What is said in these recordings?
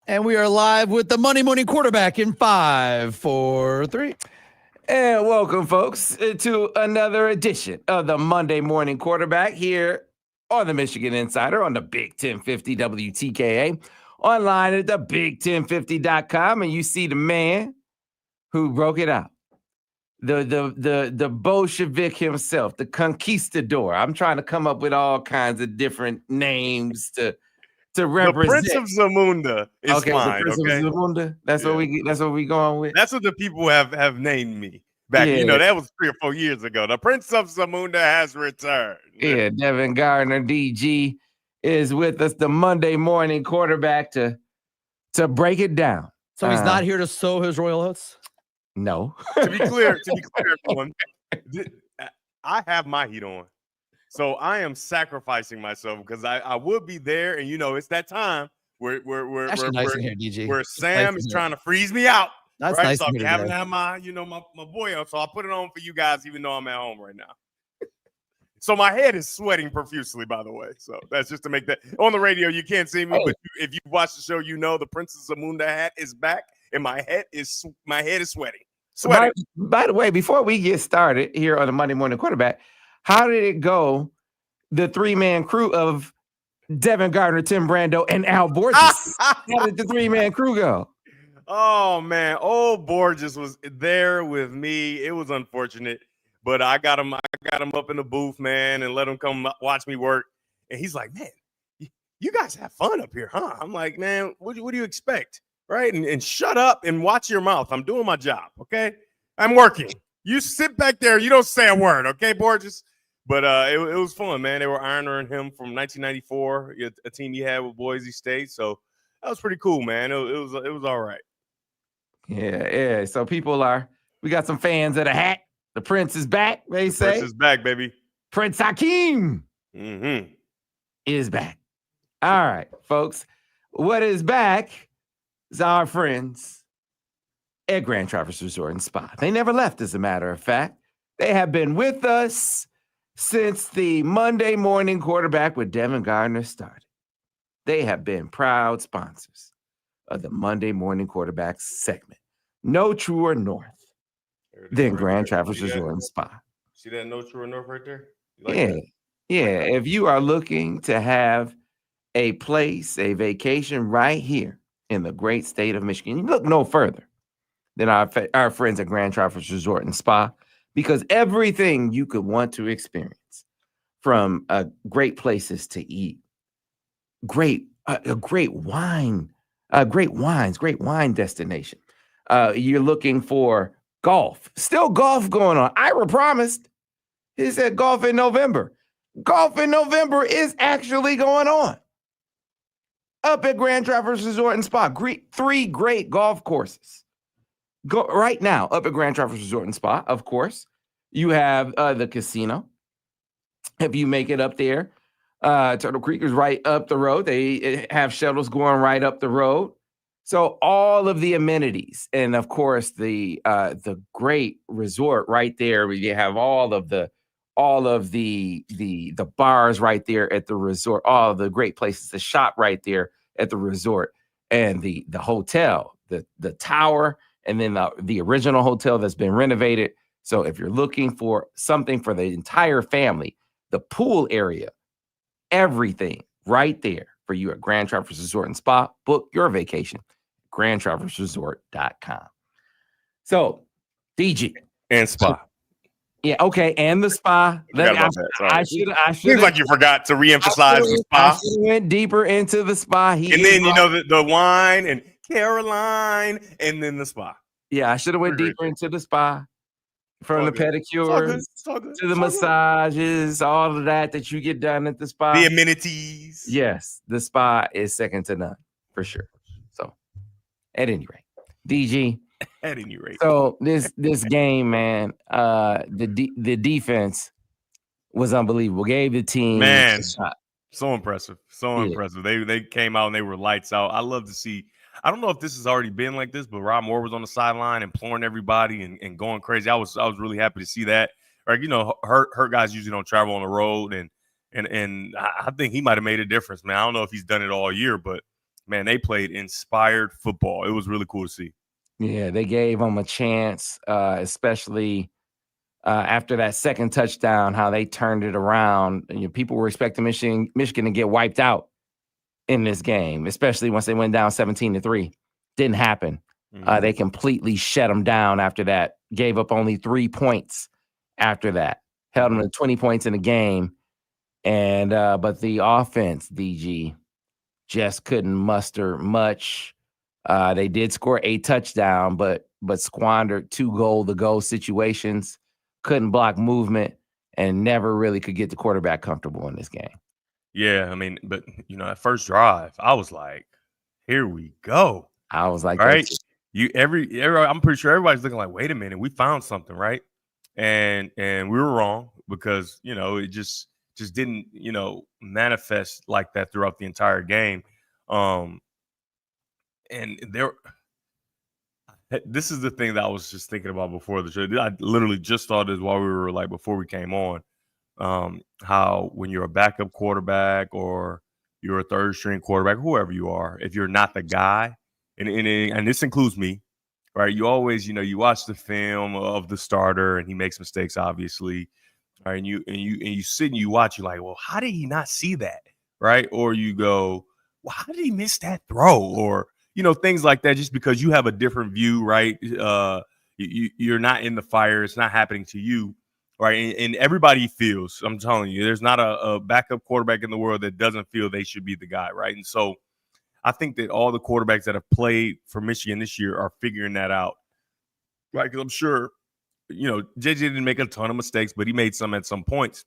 And we are live with the Monday Morning Quarterback in 5, 4, 3. And welcome, folks, to another edition of the Monday Morning Quarterback here on the Michigan Insider on the Big 1050 WTKA, online at thebig1050.com. And you see the man who broke it out, the Bolshevik himself, the conquistador. I'm trying to come up with all kinds of different names to represent. The Prince of Zamunda is fine. The Prince of Zamunda. That's what we going with. That's what the people have named me back. Yeah. You know, that was 3 or 4 years ago. The Prince of Zamunda has returned. Yeah, Devin Gardner, DG, is with us, the Monday Morning Quarterback, to break it down. So he's not here to sow his royal oats? No. To be clear, everyone, I have my heat on. So I am sacrificing myself because I would be there, and it's that time where nice in here, DG. Where Sam is trying to freeze me out. That's right? nice. So I'm having to have my boy on. So I'll put it on for you guys, even though I'm at home right now. So my head is sweating profusely, by the way. So that's just to make that on the radio. You can't see me, but if you watch the show, the Princess Zamunda hat is back, and my head is sweating. By the way, before we get started here on the Monday Morning Quarterback, how did it go? The 3-man crew of Devin Gardner, Tim Brando, and Al Borges. How did the 3-man crew go? Oh man, old Borges was there with me. It was unfortunate, but I got him up in the booth, man, and let him come watch me work. And he's like, "Man, you guys have fun up here, huh?" I'm like, "Man, what do you expect, right?" And shut up and watch your mouth. I'm doing my job, okay? I'm working. You sit back there. You don't say a word, okay, Borges? But it was fun, man. They were honoring him from 1994, a team he had with Boise State. So that was pretty cool, man. It was all right. Yeah. So we got some fans of the hat. The Prince is back, they say. Prince is back, baby. Prince Hakeem is back. All right, folks. What is back is our friends at Grand Traverse Resort and Spa. They never left, as a matter of fact. They have been with us since the Monday Morning Quarterback with Devin Gardner started. They have been proud sponsors of the Monday Morning Quarterback segment. No truer north than Grand Traverse Resort and Spa. See that no truer north right there? Yeah. If you are looking to have a place, a vacation right here in the great state of Michigan, you look no further than our friends at Grand Traverse Resort and Spa. Because everything you could want to experience, from great places to eat, great wine destination. You're looking for golf. Still golf going on. Ira promised. He said golf in November. Golf in November is actually going on. Up at Grand Traverse Resort and Spa. 3 great golf courses. Go right now up at Grand Traverse Resort and Spa, of course. You have the casino. If you make it up there, Turtle Creek is right up the road. They have shuttles going right up the road. So all of the amenities, and of course the great resort right there. Where you have all of the bars right there at the resort. All of the great places to shop right there at the resort, and the hotel, the tower. And then the original hotel that's been renovated. So if you're looking for something for the entire family, the pool area, everything right there for you at Grand Traverse Resort and Spa. Book your vacation at grandtraverseresort.com. So, DG. And Spa. Yeah, okay, and the spa. I should. Seems like you forgot to reemphasize the spa. I should have went deeper into the spa. And then the wine and Caroline, and then the spa. Yeah, I should have went deeper into the spa, from the pedicures to the massages, all of that you get done at the spa. The amenities. Yes, the spa is second to none, for sure. So, at any rate, DG. At any rate. So this game, man, the defense was unbelievable. Gave the team a shot. So impressive. Impressive. They came out and they were lights out. I love to see. I don't know if this has already been like this, but Rob Moore was on the sideline imploring everybody and going crazy. I was really happy to see that. Like, hurt guys usually don't travel on the road, and I think he might have made a difference, man. I don't know if he's done it all year, but man, they played inspired football. It was really cool to see. Yeah, they gave them a chance, especially after that second touchdown, how they turned it around. People were expecting Michigan to get wiped out in this game, especially once they went down 17-3. Didn't happen. They completely shut them down after that. Gave up only 3 points after that. Held them to 20 points in the game. And but the offense, DG, just couldn't muster much. They did score a touchdown, but squandered 2 goal-to-goal situations. Couldn't block movement and never really could get the quarterback comfortable in this game. Yeah, I mean, but that first drive, I was like, "Here we go." I was like, right? I'm pretty sure everybody's looking like, "Wait a minute, we found something, right?" And we were wrong because it just didn't manifest like that throughout the entire game. And this is the thing that I was just thinking about before the show. I literally just thought this while we were before we came on. How when you're a backup quarterback or you're a third string quarterback, whoever you are, if you're not the guy, and this includes me, right? You always, you watch the film of the starter and he makes mistakes, obviously, right? And you sit and you watch, you're like, well, how did he not see that, right? Or you go, well, how did he miss that throw? Or things like that, just because you have a different view, right? You're not in the fire, it's not happening to you. Right. And everybody feels, I'm telling you, there's not a backup quarterback in the world that doesn't feel they should be the guy. Right. And so I think that all the quarterbacks that have played for Michigan this year are figuring that out. Right. Because I'm sure, JJ didn't make a ton of mistakes, but he made some at some points.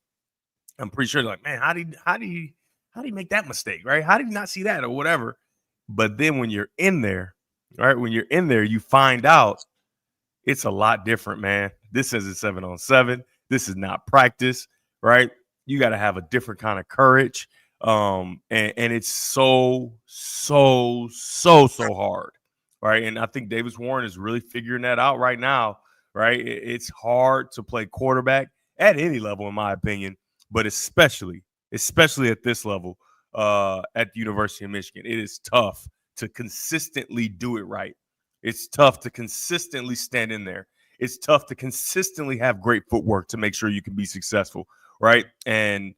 I'm pretty sure like, man, how did he make that mistake? Right. How did he not see that or whatever? But then when you're in there, right, you find out it's a lot different, man. This isn't 7-on-7. This is not practice, right? You got to have a different kind of courage. And it's so hard, right? And I think Davis Warren is really figuring that out right now, right? It's hard to play quarterback at any level, in my opinion, but especially at this level at the University of Michigan. It is tough to consistently do it right. It's tough to consistently stand in there. It's tough to consistently have great footwork to make sure you can be successful, right? And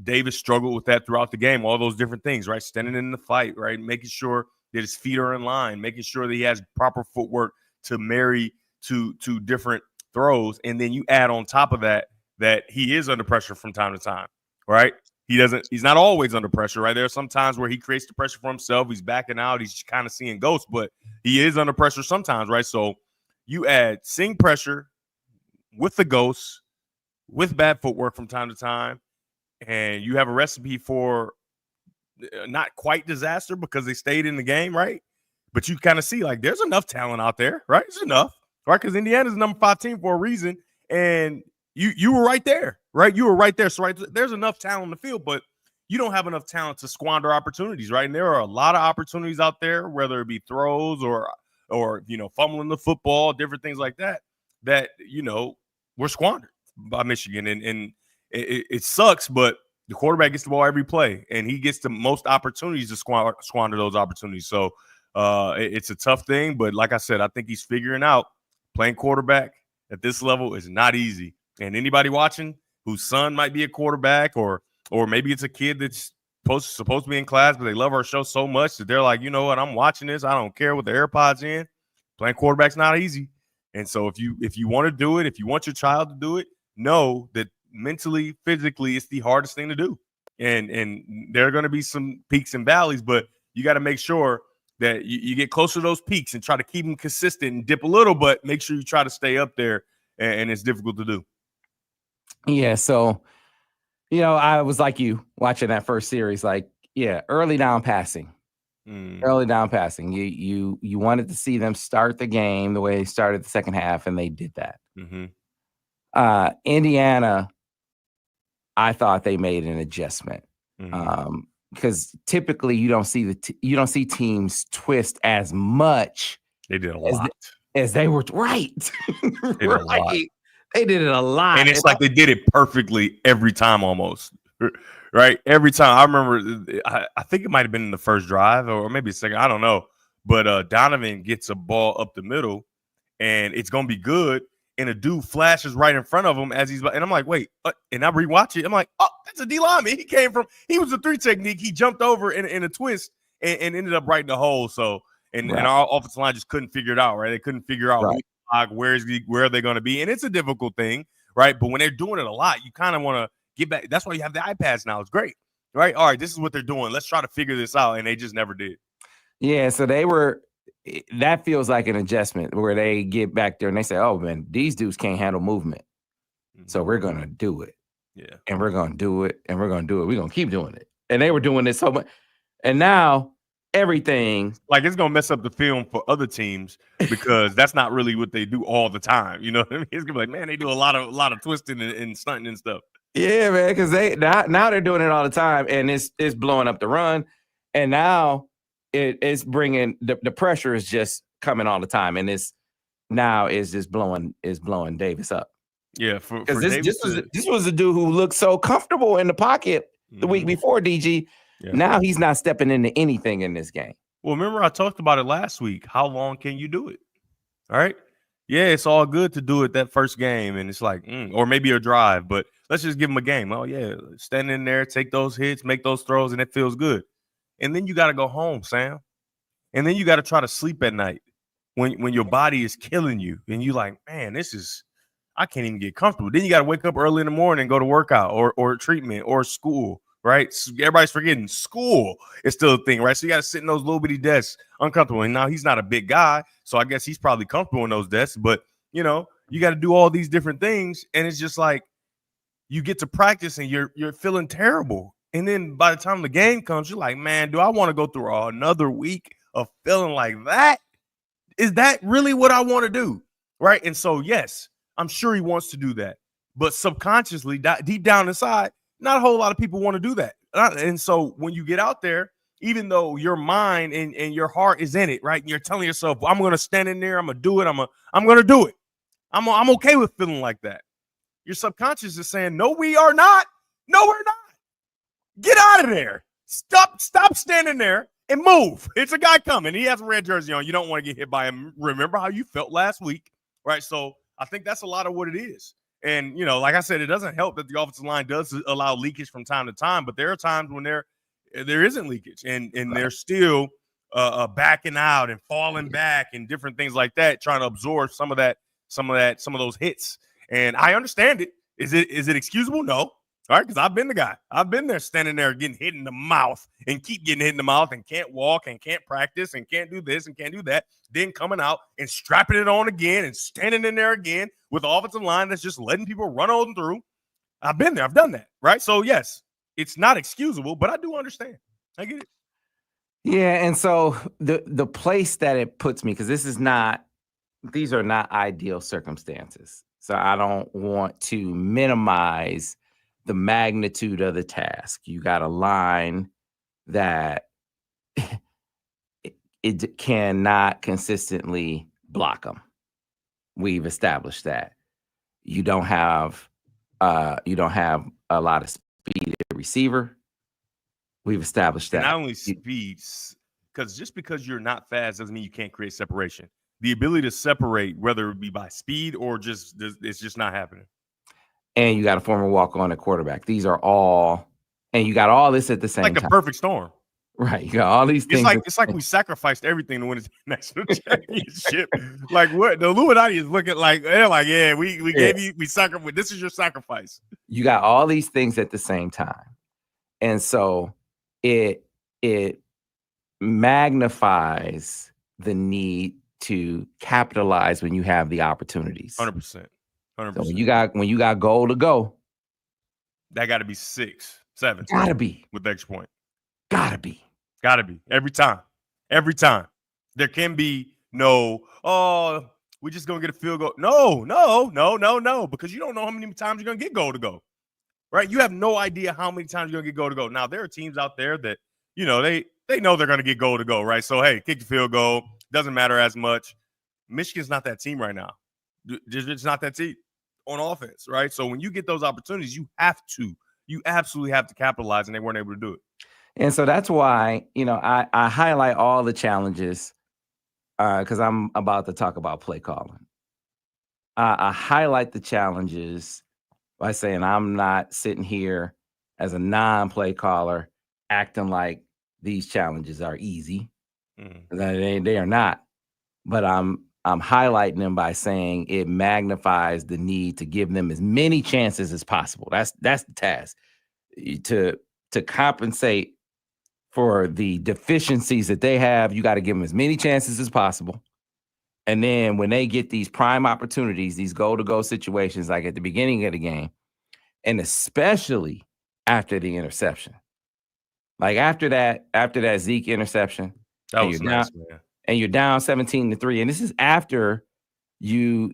Davis struggled with that throughout the game, all those different things, right? Standing in the fight, right? Making sure that his feet are in line, making sure that he has proper footwork to marry to different throws. And then you add on top of that he is under pressure from time to time, right? He's not always under pressure, right? There are some times where he creates the pressure for himself. He's backing out. He's kind of seeing ghosts, but he is under pressure sometimes, right? So you add seeing pressure with the ghosts, with bad footwork from time to time, and you have a recipe for not quite disaster because they stayed in the game, right? But you kind of see like there's enough talent out there, right? There's enough, right? Because Indiana's number 5 team for a reason, and you were right there, right? You were right there. So there's enough talent in the field, but you don't have enough talent to squander opportunities, right? And there are a lot of opportunities out there, whether it be throws or fumbling the football, different things like that were squandered by Michigan. And it sucks, but the quarterback gets the ball every play, and he gets the most opportunities to squander those opportunities. So it's a tough thing, but like I said, I think he's figuring out playing quarterback at this level is not easy. And anybody watching whose son might be a quarterback or maybe it's a kid that's supposed to be in class, but they love our show so much that they're like, you know what, I'm watching this. I don't care what the AirPods in. Playing quarterback's not easy. And so if you want to do it, if you want your child to do it, know that mentally, physically, it's the hardest thing to do. And there are going to be some peaks and valleys, but you got to make sure that you get closer to those peaks and try to keep them consistent and dip a little, but make sure you try to stay up there, and it's difficult to do. Yeah, so, I was like you watching that first series, like, yeah, early down passing. Early down passing. You wanted to see them start the game the way they started the second half, and they did that. Mm-hmm. Indiana, I thought they made an adjustment. Because typically you don't see teams twist as much. They did a lot. As they were right. They did a lot. They did it a lot. And it's like they did it perfectly every time almost. right? Every time. I remember, I think it might have been in the first drive or maybe second. I don't know. But Donovan gets a ball up the middle, and it's gonna be good. And a dude flashes right in front of him as he's, and I'm like, wait, and I rewatch it. I'm like, oh, that's a D lineman. He was a 3 technique. He jumped over in a twist and ended up right in the hole. So, and our offensive line just couldn't figure it out, right? They couldn't figure out where are they going to be, and it's a difficult thing, right? But when they're doing it a lot, you kind of want to get back. That's why you have the iPads now. It's great, right? All right, this is what they're doing. Let's try to figure this out, and they just never did. Yeah, so that feels like an adjustment where they get back there and they say, oh, man, these dudes can't handle movement. So we're going to do it. Yeah. And we're going to do it. And we're going to do it. We're going to keep doing it. And they were doing this so much. And now everything. Like, it's going to mess up the film for other teams because that's not really what they do all the time. You know what I mean? It's going to be like, man, they do a lot of twisting and stunting and stuff. Yeah, man, because now they're doing it all the time. And it's blowing up the run. And now it's bringing the pressure is just coming all the time, and it's just blowing Davis up. Yeah, because this was a dude who looked so comfortable in the pocket the week before, DG. Yeah. Now he's not stepping into anything in this game. Well, remember I talked about it last week. How long can you do it? All right. Yeah, it's all good to do it that first game, and it's like, or maybe a drive, but let's just give him a game. Oh yeah, stand in there, take those hits, make those throws, and it feels good. And then you got to go home, Sam. And then you got to try to sleep at night when your body is killing you. And you like, man, I can't even get comfortable. Then you got to wake up early in the morning and go to workout or treatment or school, right? So everybody's forgetting school is still a thing, right? So you got to sit in those little bitty desks uncomfortable. And now he's not a big guy, so I guess he's probably comfortable in those desks. But, you got to do all these different things. And it's just like you get to practice and you're feeling terrible. And then by the time the game comes, you're like, man, do I want to go through another week of feeling like that? Is that really what I want to do? Right. And so, yes, I'm sure he wants to do that. But subconsciously, deep down inside, not a whole lot of people want to do that. And so when you get out there, even though your mind and your heart is in it, right? And you're telling yourself, well, I'm going to stand in there. I'm going to do it. I'm going to do it. I'm okay with feeling like that. Your subconscious is saying, no, we are not. No, we're not. Get out of there. Stop standing there and move. It's a guy coming. He has a red jersey on. You don't want to get hit by him. Remember how you felt last week, right? So I think that's a lot of what it is. And, like I said, it doesn't help that the offensive line does allow leakage from time to time, but there are times when there isn't leakage and they're still backing out and falling back and different things like that, trying to absorb some of those hits. And I understand it. Is it excusable? No. All right, because I've been the guy. I've been there standing there getting hit in the mouth and keep getting hit in the mouth and can't walk and can't practice and can't do this and can't do that. Then coming out and strapping it on again and standing in there again with the offensive line that's just letting people run on through. I've been there. I've done that, right? So, yes, it's not excusable, but I do understand. I get it. Yeah, and so the place that it puts me, because these are not ideal circumstances. So I don't want to minimize the magnitude of the task. You got a line that it cannot consistently block them. We've established that. You don't have a lot of speed at receiver. We've established that. And not only speeds, because you're not fast doesn't mean you can't create separation. The ability to separate, whether it be by speed or it's just not happening. And you got a former walk-on at quarterback. These are all, and you got all this at the same time. Like a perfect storm. Right. You got all these things. It's like we sacrificed everything to win the national championship. Like what? The Illuminati is looking like, they're like, yeah, we gave you, we sacrificed. This is your sacrifice. You got all these things at the same time. And so it magnifies the need to capitalize when you have the opportunities. 100%. 100%. So when you got goal to go, that got to be 6, 7. Gotta be with the extra point. Gotta be every time. There can be no, we're just gonna get a field goal. No, because you don't know how many times you're gonna get goal to go. Right? You have no idea how many times you're gonna get goal to go. Now there are teams out there that they know they're gonna get goal to go. Right? So hey, kick the field goal. Doesn't matter as much. Michigan's not that team right now. It's not that team on offense, right? So when you get those opportunities, you have to you absolutely have to capitalize, and they weren't able to do it. And so that's why, I highlight all the challenges because I'm about to talk about play calling. I highlight the challenges by saying I'm not sitting here as a non-play caller acting like these challenges are easy. They are not. But I'm highlighting them by saying it magnifies the need to give them as many chances as possible. That's the task. To compensate for the deficiencies that they have, you got to give them as many chances as possible. And then when they get these prime opportunities, these goal-to-goal situations, like at the beginning of the game, and especially after the interception, like after that Zeke interception, That and was you're nice, down, man. and you're down 17-3, and this is after you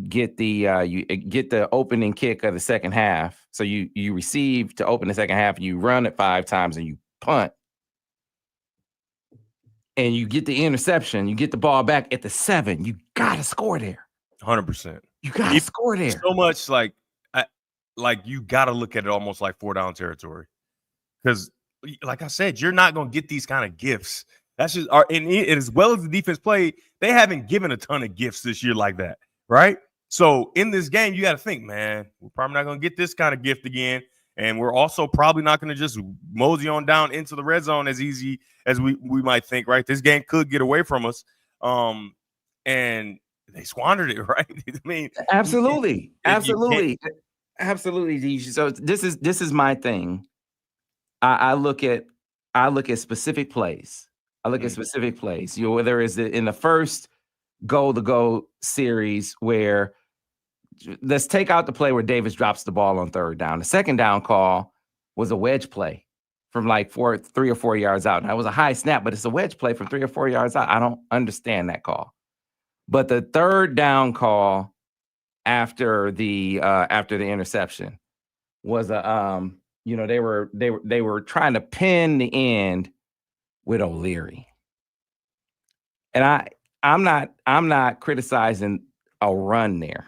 get the opening kick of the second half. So you receive to open the second half, you run it 5 times, and you punt. And you get the interception, you get the ball back at the 7. You gotta score there. 100%. You gotta score there. So much like you gotta look at it almost like 4-down territory. Because, like I said, you're not gonna get these kind of gifts. That's just and as well as the defense played, they haven't given a ton of gifts this year like that, right? So in this game, you got to think, man, we're probably not gonna get this kind of gift again. And we're also probably not going to just mosey on down into the red zone as easy as we might think, right? This game could get away from us. And they squandered it, right? I mean, absolutely. So this is my thing. I look at specific plays. Whether it's in the first goal-to-go series where let's take out the play where Davis drops the ball on 3rd down. The 2nd down call was a wedge play from like 3 or 4 yards out. Now, it was a high snap, but it's a wedge play from 3 or 4 yards out. I don't understand that call. But the 3rd down call after the interception was they were trying to pin the end with O'Leary. And I'm not criticizing a run there.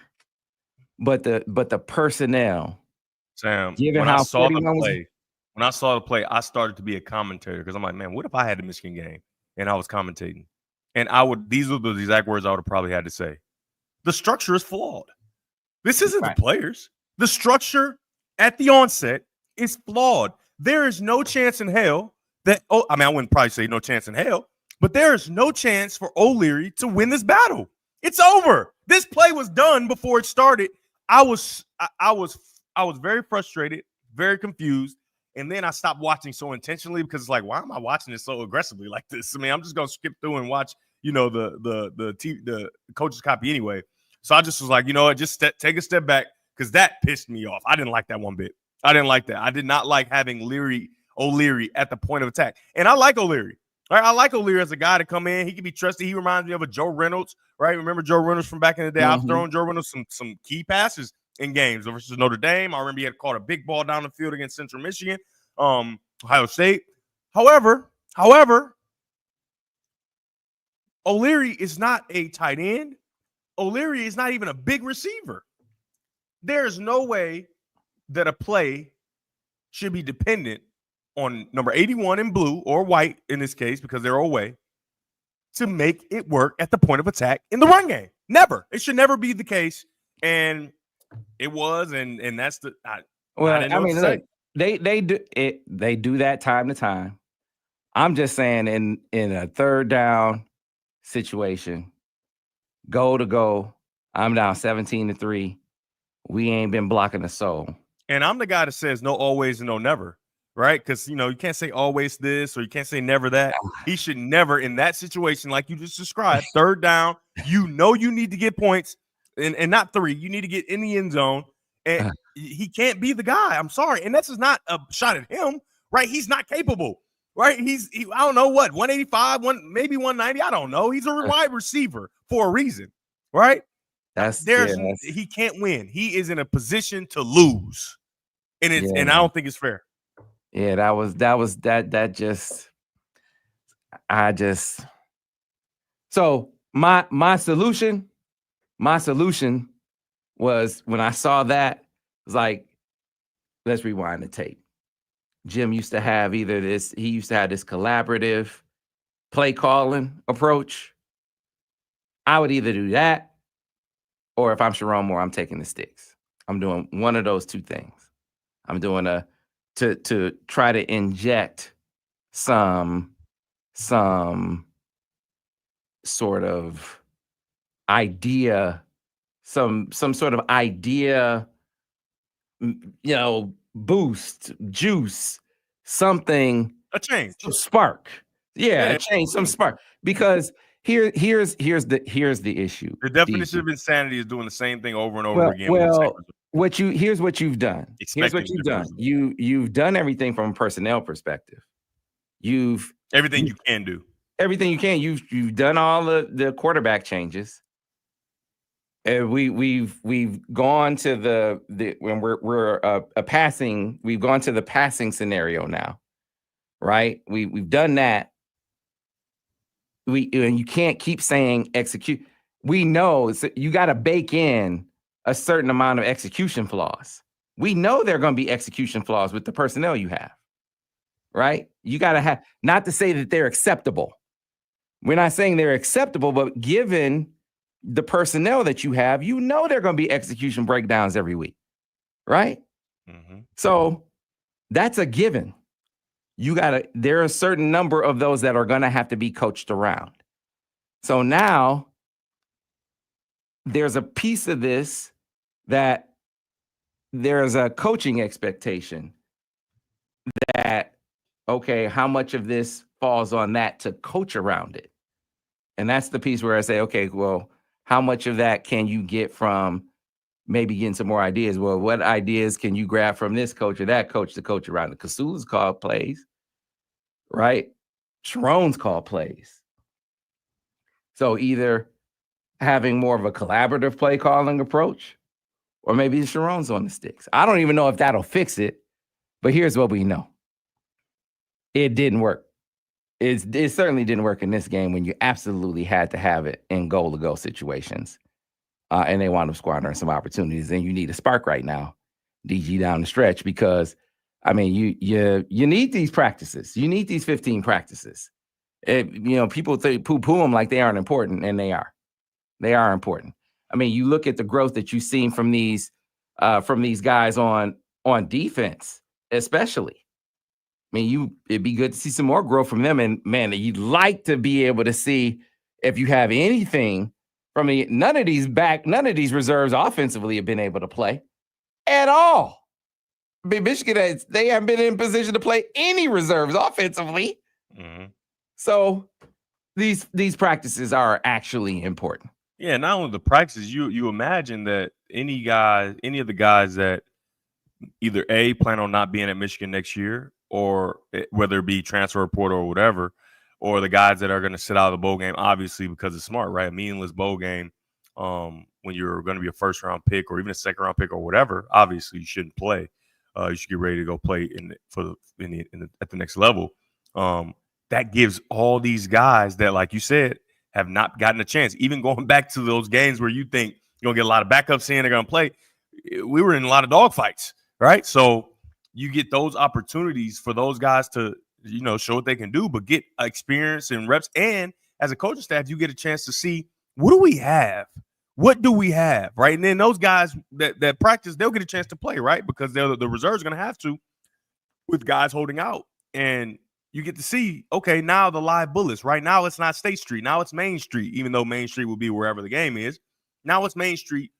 But the personnel, Sam, given when how I saw the play, I started to be a commentator because I'm like, man, what if I had the Michigan game and I was commentating? And these were the exact words I would have probably had to say. The structure is flawed. This isn't the players. The structure at the onset is flawed. There is no chance in hell that, I wouldn't probably say no chance in hell, but there is no chance for O'Leary to win this battle. It's over. This play was done before it started. I was very frustrated, very confused, and then I stopped watching so intentionally because it's like, why am I watching this so aggressively like this? I mean, I'm just gonna skip through and watch, the coach's copy anyway. So I just was like, you know what, just take a step back because that pissed me off. I didn't like that one bit. I didn't like that. I did not like having O'Leary at the point of attack, and I like O'Leary. All right, I like O'Leary as a guy to come in. He can be trusted. He reminds me of a Joe Reynolds, right? Remember Joe Reynolds from back in the day? I've thrown Joe Reynolds some key passes in games versus Notre Dame. I remember he had caught a big ball down the field against Central Michigan, Ohio State. However, O'Leary is not a tight end. O'Leary is not even a big receiver. There is no way that a play should be dependent on number 81 in blue or white in this case, because they're away, to make it work at the point of attack in the run game. Never. It should never be the case. And it was, and that's the look, they do it, they do that time to time. I'm just saying in a 3rd down situation, goal to go, I'm down 17-3. We ain't been blocking a soul. And I'm the guy that says no always and no never. Right? Because, you can't say always this or you can't say never that. He should never, in that situation, like you just described, 3rd down, you need to get points and not 3. You need to get in the end zone. And he can't be the guy. I'm sorry. And this is not a shot at him, right? He's not capable, right? I don't know what, 185, maybe 190. I don't know. He's a wide receiver for a reason, right? He can't win. He is in a position to lose. And I don't think it's fair. Yeah, so my solution was when I saw that, was like, let's rewind the tape. Jim used to have he used to have this collaborative play calling approach. I would either do that, or if I'm Sharon Moore, I'm taking the sticks. I'm doing one of those two things. I'm doing to try to inject some sort of idea, some sort of idea, boost, juice, something, A change. some spark. Yeah, Yeah. a change, some spark. Because here's the issue. The definition of insanity is doing the same thing over and over again. With the same result. Here's what you've done. Here's what Expecting you've different done. You've done everything from a personnel perspective. Everything you can do. Everything you can. You've done all the quarterback changes. And we've gone to the when we're a passing. We've gone to the passing scenario now, right? We've done that. And you can't keep saying execute. We know you got to bake in a certain amount of execution flaws. We know there are going to be execution flaws with the personnel you have, right? You got to have, not to say that they're acceptable. We're not saying they're acceptable, but given the personnel that you have, you know there are going to be execution breakdowns every week, right? Mm-hmm. So that's a given. There are a certain number of those that are going to have to be coached around. So now there's a piece of this that there's a coaching expectation that, okay, how much of this falls on that to coach around it? And that's the piece where I say, okay, well, how much of that can you get from maybe getting some more ideas? Well, what ideas can you grab from this coach or that coach to coach around it? Kasula's call plays, right? Sharon's call plays. So either having more of a collaborative play calling approach, or maybe Sharon's on the sticks. I don't even know if that'll fix it, but here's what we know. It didn't work. It certainly didn't work in this game when you absolutely had to have it in goal-to-goal situations. And they wound up squandering some opportunities. And you need a spark right now, DG, down the stretch, because, I mean, you need these practices. You need these 15 practices. People poo-poo them like they aren't important, and they are. They are important. I mean, you look at the growth that you've seen from these guys on defense, especially. I mean, it'd be good to see some more growth from them. And man, you'd like to be able to see if you have anything from none of these reserves offensively have been able to play at all. I mean, Michigan, they haven't been in position to play any reserves offensively. Mm-hmm. So these practices are actually important. Yeah, not only the practices, you imagine that any of the guys that either A, plan on not being at Michigan next year, or whether it be transfer portal or whatever, or the guys that are going to sit out of the bowl game, obviously because it's smart, right? A meaningless bowl game when you're going to be a first-round pick or even a second-round pick or whatever, obviously you shouldn't play. You should get ready to go play at the next level. That gives all these guys that, like you said, have not gotten a chance. Even going back to those games where you think you're going to get a lot of backups in, they're going to play. We were in a lot of dogfights, right? So you get those opportunities for those guys to, show what they can do, but get experience and reps. And as a coaching staff, you get a chance to see, what do we have? What do we have, right? And then those guys that practice, they'll get a chance to play, right? Because the reserves are going to have to with guys holding out. And you get to see, okay, now the live bullets. Right now it's not State Street. Now it's Main Street, even though Main Street will be wherever the game is. Now it's Main Street.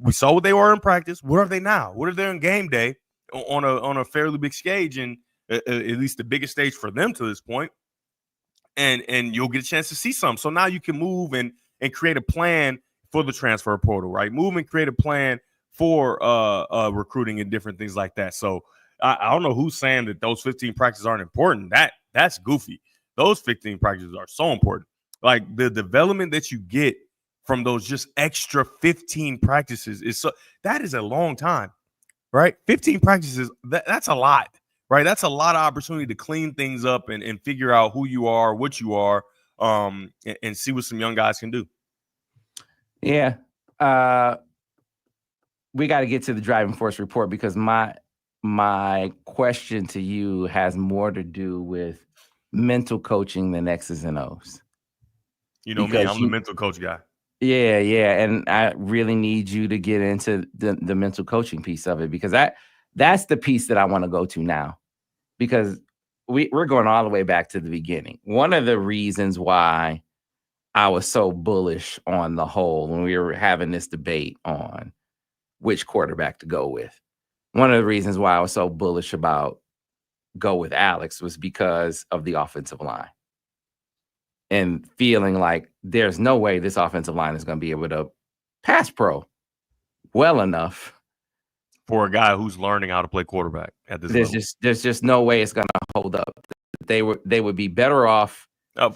We saw what they were in practice. What are they now? What are they on game day on a fairly big stage, and at least the biggest stage for them to this point? And you'll get a chance to see some. So now you can move and create a plan for the transfer portal, right? Move and create a plan for recruiting and different things like that. So I don't know who's saying that those 15 practices aren't important. That's goofy. Those 15 practices are so important. Like the development that you get from those just extra 15 practices that is a long time, right? 15 practices, that's a lot, right? That's a lot of opportunity to clean things up and figure out who you are, what you are, and see what some young guys can do. Yeah. We got to get to the driving force report because my question to you has more to do with mental coaching than X's and O's. You know me, I'm the mental coach guy. Yeah, and I really need you to get into the mental coaching piece of it, because that's the piece that I want to go to now, because we're going all the way back to the beginning. One of the reasons why I was so bullish on the whole when we were having this debate on which quarterback to go with, one of the reasons why I was so bullish about go with Alex was because of the offensive line. And feeling like there's no way this offensive line is going to be able to pass pro well enough for a guy who's learning how to play quarterback at this level. There's just no way it's going to hold up. They would be better off.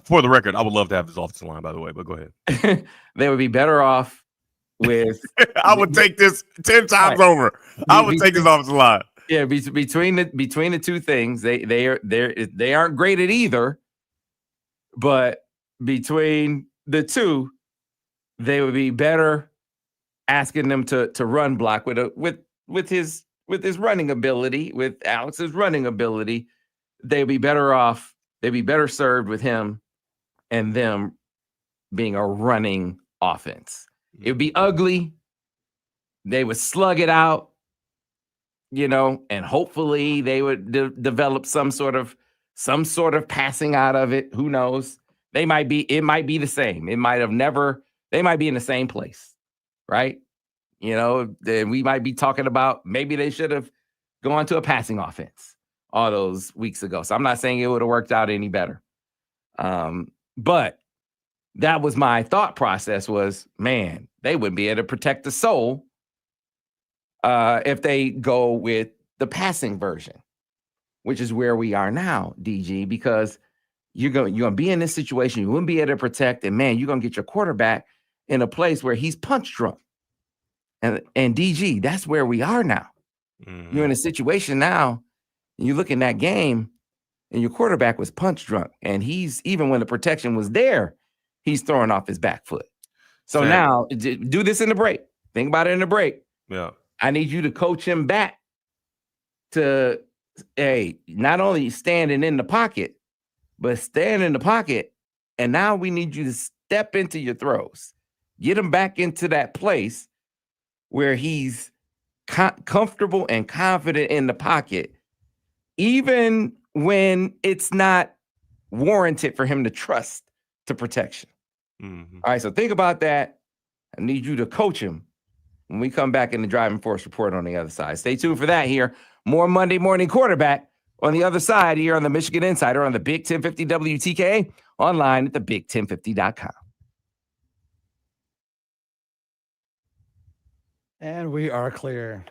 For the record, I would love to have this offensive line, by the way, but go ahead. They would be better off with. I would take this 10 times over. I would take this offensive line. Yeah, between the two things, they aren't great at either, but between the two, they would be better asking them to run block with his running ability, with Alex's running ability. They'd be better off. They'd be better served with him and them being a running offense. It would be ugly. They would slug it out, and hopefully they would develop some sort of passing out of it. Who knows? It might be the same. They might be in the same place, right? We might be talking about maybe they should have gone to a passing offense all those weeks ago. So I'm not saying it would have worked out any better. But that was my thought process was, man, they wouldn't be able to protect the soul if they go with the passing version, which is where we are now, DG, because you're going to be in this situation. You wouldn't be able to protect, and man, you're going to get your quarterback in a place where he's punch drunk. And DG, that's where we are now. Mm-hmm. You're in a situation now, and you look in that game, and your quarterback was punch drunk, and he's, even when the protection was there, he's throwing off his back foot. So now, do this in the break. Think about it in the break. Yeah. I need you to coach him back to, not only standing in the pocket, but stand in the pocket, and now we need you to step into your throws. Get him back into that place where he's comfortable and confident in the pocket, even when it's not warranted for him to trust the protection. Mm-hmm. All right, so think about that. I need you to coach him when we come back in the Driving Force Report on the other side. Stay tuned for that here. More Monday Morning Quarterback on the other side here on the Michigan Insider on the Big 1050 WTKA, online at thebig1050.com. And we are clear.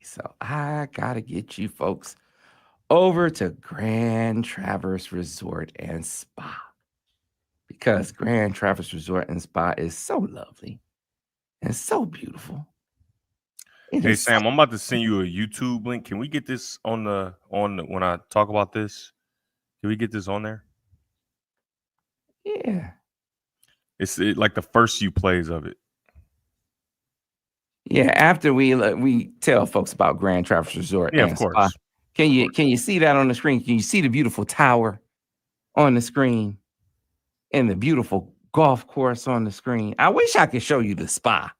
So I got to get you folks over to Grand Traverse Resort and Spa, because Grand Traverse Resort and Spa is so lovely and so beautiful. Hey Sam, I'm about to send you a YouTube link. Can we get this on when I talk about this? Can we get this on there? Yeah. It's like the first few plays of it. Yeah, after we tell folks about Grand Traverse Resort. Yeah, of course. Spa. Can you see that on the screen? Can you see the beautiful tower on the screen and the beautiful golf course on the screen? I wish I could show you the spa.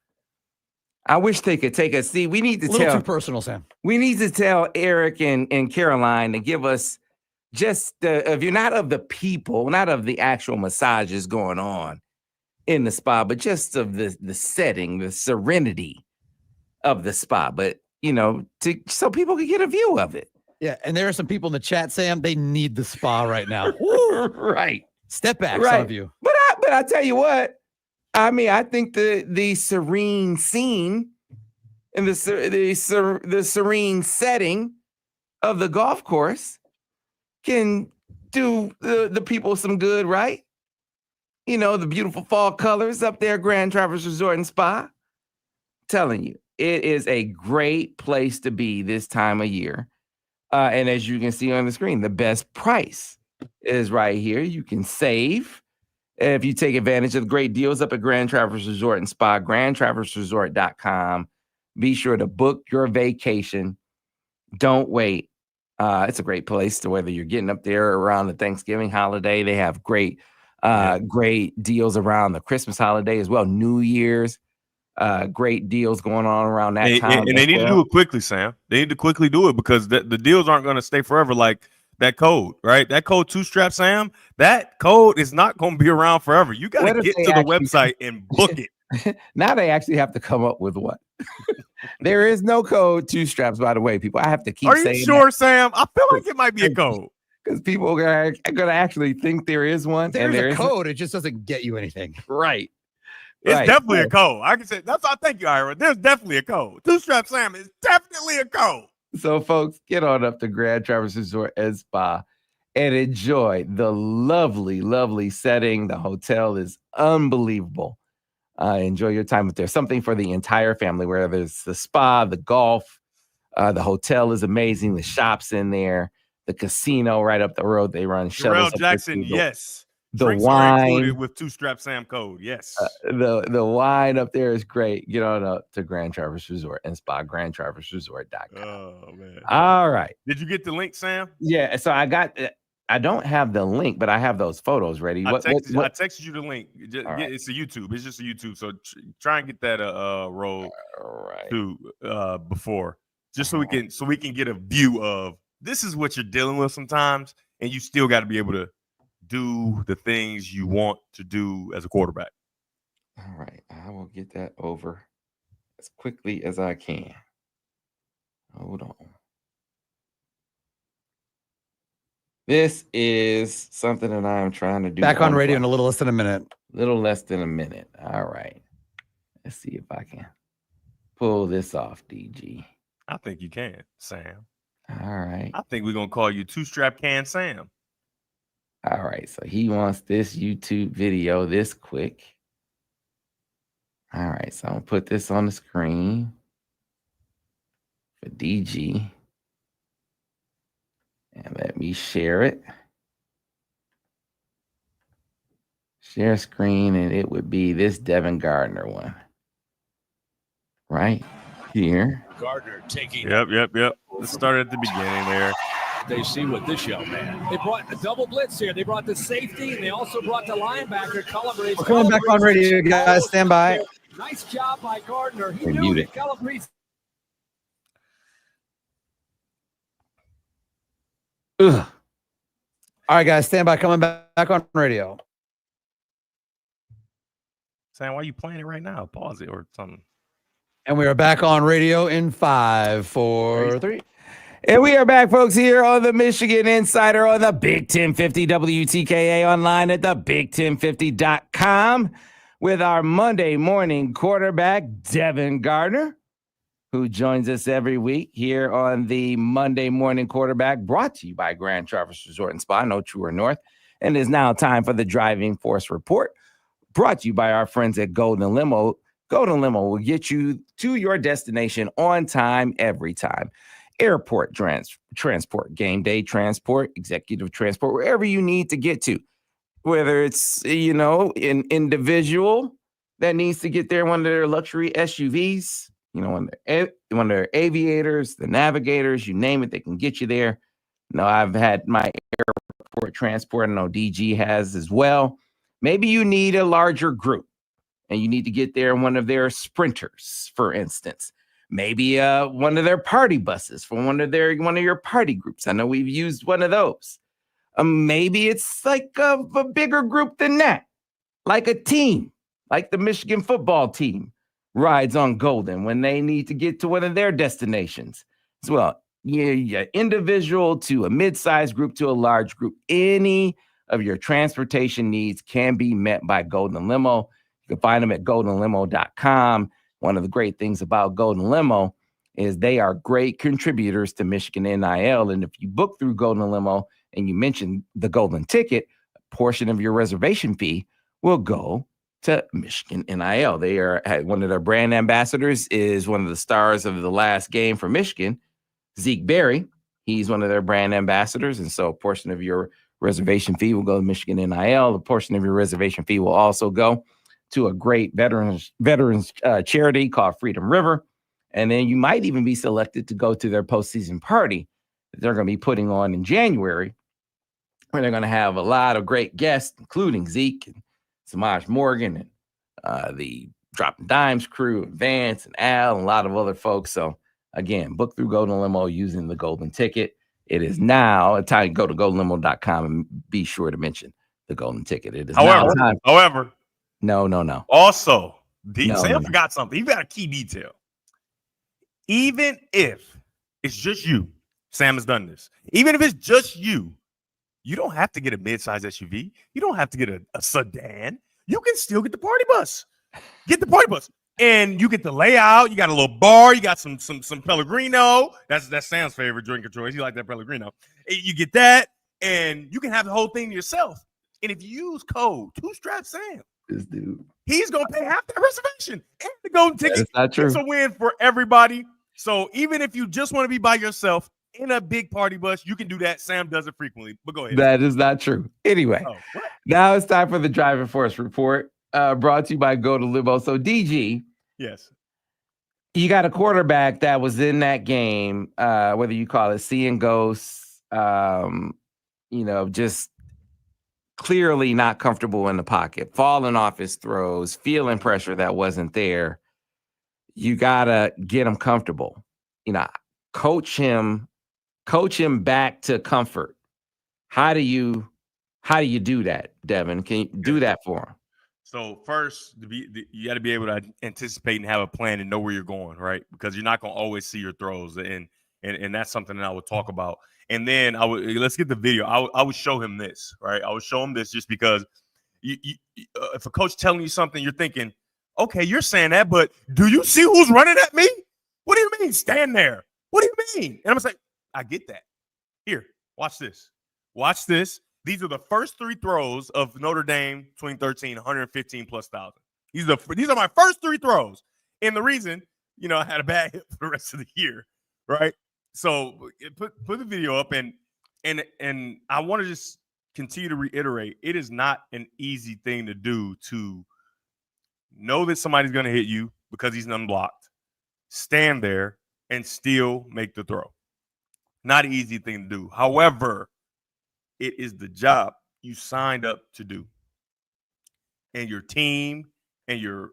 I wish they could take us. See, we need to a little too personal, Sam. We need to tell Eric and Caroline to give us just if you're not of the people, not of the actual massages going on in the spa, but just of the setting, the serenity of the spa. But so people can get a view of it. Yeah, and there are some people in the chat, Sam. They need the spa right now. Right. Step back, some of you. But I tell you what. I mean, I think the serene scene and the serene setting of the golf course can do the people some good, right? The beautiful fall colors up there, Grand Traverse Resort and Spa. Telling you, it is a great place to be this time of year. And as you can see on the screen, the best price is right here. You can save if you take advantage of the great deals up at Grand Traverse Resort and Spa, grandtraverseresort.com. Be sure to book your vacation. Don't wait. It's a great place to whether you're getting up there around the Thanksgiving holiday. They have great deals around the Christmas holiday as well. New Year's, great deals going on around that time. And they need to do it quickly, Sam. They need to quickly do it because the deals aren't going to stay forever like that code, right? That code 2-strap, Sam, that code is not going to be around forever. You got to get to the website and book it. Now they actually have to come up with one. There is no code 2-straps, by the way, people. I have to keep saying. Are you sure, Sam? I feel like it might be a code. Because people are going to actually think there is one. There's a code. It just doesn't get you anything. Right. It's definitely a code. I can say that's all. Thank you, Ira. There's definitely a code. 2-strap Sam is definitely a code. So, folks, get on up to Grand Traverse Resort and Spa and enjoy the lovely, lovely setting. The hotel is unbelievable. Enjoy your time with there. Something for the entire family, where there's the spa, the golf, the hotel is amazing. The shops in there, the casino right up the road. They run shuttles. Terrell Jackson, yes. The Drinks wine with 2-strap Sam code, yes. The wine up there is great. Get on up to Grand Traverse Resort and Spa, grandtraverseresort.com. Oh man! All right. Did you get the link, Sam? Yeah. So I don't have the link, but I have those photos ready. I texted you the link. It's a YouTube. It's just a YouTube. So try and get that roll to before, just so we can get a view of this is what you're dealing with sometimes, and you still got to be able to do the things you want to do as a quarterback. All right. I will get that over as quickly as I can. Hold on. This is something that I am trying to do. Back on radio in a little less than a minute. Little less than a minute. All right. Let's see if I can pull this off, DG. I think you can, Sam. All right. I think we're going to call you 2-strap can Sam. All right. So he wants this YouTube video this quick. All right. So I'm going to put this on the screen for DG. And let me share it. Share screen, and it would be this Devin Gardner one. Right here. Gardner taking. Yep. Let's start at the beginning there. They see what this young man. They brought a double blitz here. They brought the safety, and they also brought the linebacker. Calabrese. We're coming back on radio, guys. Stand by. Nice job by Gardner. He We're knew muted. that Calabrese. Ugh. All right, guys, stand by. Coming back on radio. Sam, why are you playing it right now? Pause it or something. And we are back on radio in 5, 4, 3. And we are back, folks, here on the Michigan Insider on the Big 1050 WTKA online at the big1050.com with our Monday morning quarterback, Devin Gardner, who joins us every week here on the Monday Morning Quarterback, brought to you by Grand Traverse Resort and Spa, no truer north. And it is now time for the Driving Force Report, brought to you by our friends at Golden Limo. Golden Limo will get you to your destination on time, every time. Airport transport, game day transport, executive transport, wherever you need to get to. Whether it's, an individual that needs to get there, one of their luxury SUVs, one of their aviators, the navigators, you name it, they can get you there. I've had my airport transport. I know DG has as well. Maybe you need a larger group and you need to get there in one of their sprinters, for instance. Maybe one of their party buses for one of your party groups. I know we've used one of those. Maybe it's like a bigger group than that, like a team, like the Michigan football team rides on Golden when they need to get to one of their destinations as well. Yeah, individual to a mid-sized group to a large group. Any of your transportation needs can be met by Golden Limo. You can find them at goldenlimo.com. One of the great things about Golden Limo is they are great contributors to Michigan NIL. And if you book through Golden Limo and you mention the Golden Ticket, a portion of your reservation fee will go to Michigan NIL. They are one of their brand ambassadors is one of the stars of the last game for Michigan, Zeke Berry. He's one of their brand ambassadors. And so a portion of your reservation fee will go to Michigan NIL. A portion of your reservation fee will also go to a great veterans charity called Freedom River. And then you might even be selected to go to their postseason party that they're going to be putting on in January, where they're going to have a lot of great guests, including Zeke and Samaj Morgan and the Dropping Dimes crew, and Vance and Al, and a lot of other folks. So again, book through Golden Limo using the golden ticket. It is now time to go to goldenlimo.com and be sure to mention the golden ticket. It is now time. However, no. Also, Sam forgot something. You got a key detail. Even if it's just you, Sam has done this. Even if it's just you, you don't have to get a mid-size SUV. You don't have to get a sedan. You can still get the party bus. Get the party bus. And you get the layout. You got a little bar. You got some Pellegrino. That's Sam's favorite drink of choice. You like that Pellegrino. You get that, and you can have the whole thing yourself. And if you use code 2STRAPSAM, this dude, he's gonna pay half that reservation and the golden ticket. That's not true. It's a win for everybody. So even if you just want to be by yourself in a big party bus, you can do that. Sam does it frequently. But go ahead. That is not true. Anyway, now it's time for the Driving Force Report. Brought to you by Go to Limo. So DG, yes, you got a quarterback that was in that game, whether you call it seeing ghosts, just clearly not comfortable in the pocket, falling off his throws, feeling pressure that wasn't there. You gotta get him comfortable. Coach him back to comfort. How do you do that, Devin? Can you do that for him? So first, you got to be able to anticipate and have a plan and know where you're going, right? Because you're not going to always see your throws, and that's something that I would talk about. And then let's get the video. I would show him this, right? I would show him this just because if a coach telling you something, you're thinking, okay, you're saying that, but do you see who's running at me? What do you mean? Stand there. What do you mean? And I'm going to say, I get that. Here, watch this. Watch this. These are the first three throws of Notre Dame 2013, 115 plus thousand. These are my first three throws. And the reason, I had a bad hip for the rest of the year, right? So put the video up, and I want to just continue to reiterate, it is not an easy thing to do to know that somebody's going to hit you because he's unblocked, stand there, and still make the throw. Not an easy thing to do. However, it is the job you signed up to do. And your team and your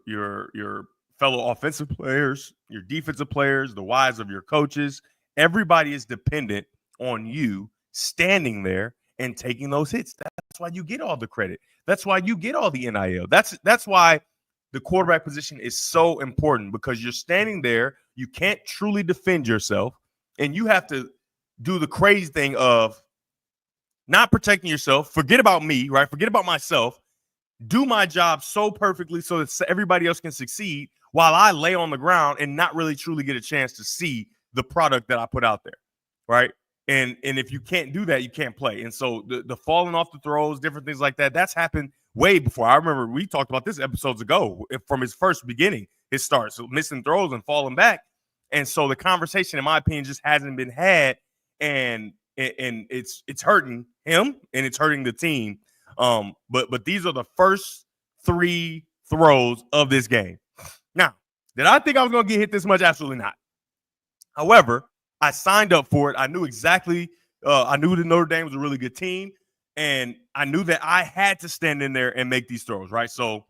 fellow offensive players, your defensive players, the wives of your coaches, everybody is dependent on you standing there and taking those hits. That's why you get all the credit. That's why you get all the NIL. That's why the quarterback position is so important, because you're standing there, you can't truly defend yourself, and you have to do the crazy thing of not protecting yourself. Forget about me, right? Forget about myself. Do my job so perfectly so that everybody else can succeed while I lay on the ground and not really truly get a chance to see the product that I put out there, right? And if you can't do that, you can't play. And so the falling off the throws, different things like that, that's happened way before. I remember we talked about this episodes ago from his first beginning, his start. So missing throws and falling back. And so the conversation, in my opinion, just hasn't been had. And it's hurting him and it's hurting the team. But these are the first three throws of this game. Now, did I think I was going to get hit this much? Absolutely not. However, I signed up for it. I knew exactly. I knew that Notre Dame was a really good team, and I knew that I had to stand in there and make these throws, right? So,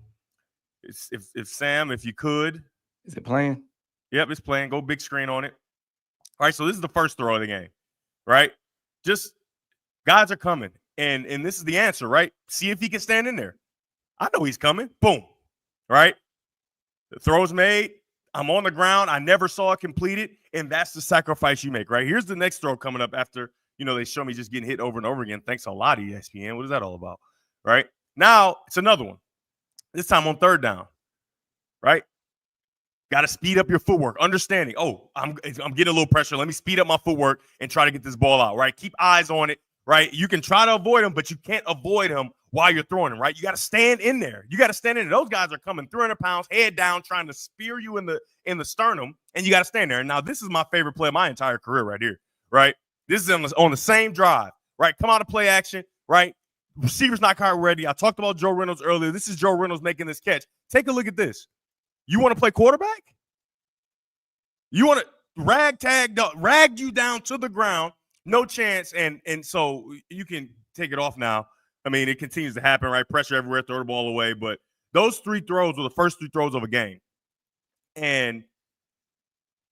if Sam, if you could. Is it playing? Yep, it's playing. Go big screen on it. All right, so this is the first throw of the game, right? Just guys are coming, and this is the answer, right? See if he can stand in there. I know he's coming. Boom, right? The throw's made. I'm on the ground. I never saw it completed, and that's the sacrifice you make, right? Here's the next throw coming up after, they show me just getting hit over and over again. Thanks a lot, ESPN. What is that all about, right? Now it's another one. This time on third down, right? Got to speed up your footwork. Understanding, I'm getting a little pressure. Let me speed up my footwork and try to get this ball out, right? Keep eyes on it, right? You can try to avoid him, but you can't avoid him while you're throwing him, right? You got to stand in there. You got to stand in there. Those guys are coming 300 pounds, head down, trying to spear you in the sternum, and you got to stand there. And now this is my favorite play of my entire career right here, right? This is on the same drive, right? Come out of play action, right? Receiver's not quite ready. I talked about Joe Reynolds earlier. This is Joe Reynolds making this catch. Take a look at this. You want to play quarterback? You want to rag you down to the ground, no chance. And so you can take it off now. I mean, it continues to happen, right? Pressure everywhere, throw the ball away. But those 3 throws were the first 3 throws of a game. And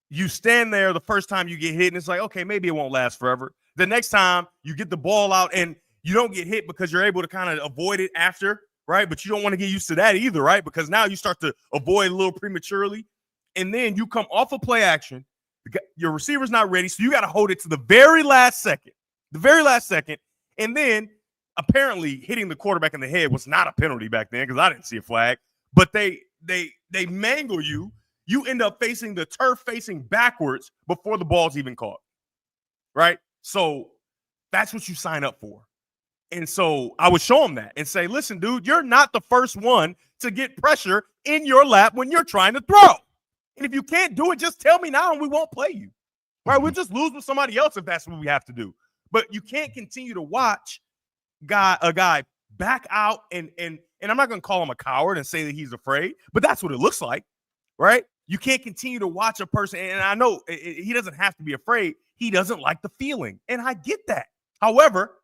you stand there the first time you get hit, and it's like, okay, maybe it won't last forever. The next time you get the ball out and you don't get hit because you're able to kind of avoid it after, right? But you don't want to get used to that either, right? Because now you start to avoid a little prematurely. And then you come off of play action. Your receiver's not ready, so you got to hold it to the very last second. And then apparently hitting the quarterback in the head was not a penalty back then because I didn't see a flag. But they mangle you. You end up facing the turf facing backwards before the ball's even caught, right? So that's what you sign up for. And so I would show him that and say, listen, dude, you're not the first one to get pressure in your lap when you're trying to throw. And if you can't do it, just tell me now and we won't play you, right? We'll just lose with somebody else if that's what we have to do. But you can't continue to watch a guy back out and I'm not going to call him a coward and say that he's afraid, but that's what it looks like, right? You can't continue to watch a person, and I know he doesn't have to be afraid. He doesn't like the feeling, and I get that. However,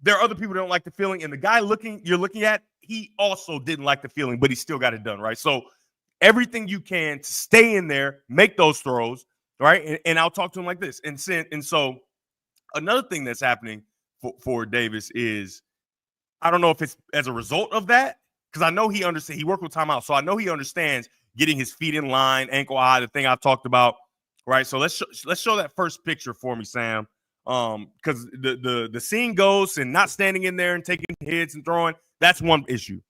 there are other people who don't like the feeling, and the guy you're looking at, he also didn't like the feeling, but he still got it done, right? So everything you can to stay in there, make those throws, right? And I'll talk to him like this. And so another thing that's happening for Davis is, I don't know if it's as a result of that, because I know he understands. He worked with timeout, so I know he understands getting his feet in line, ankle eye, the thing I've talked about, right? So let's show that first picture for me, Sam, because the seeing ghosts and not standing in there and taking hits and throwing, that's one issue.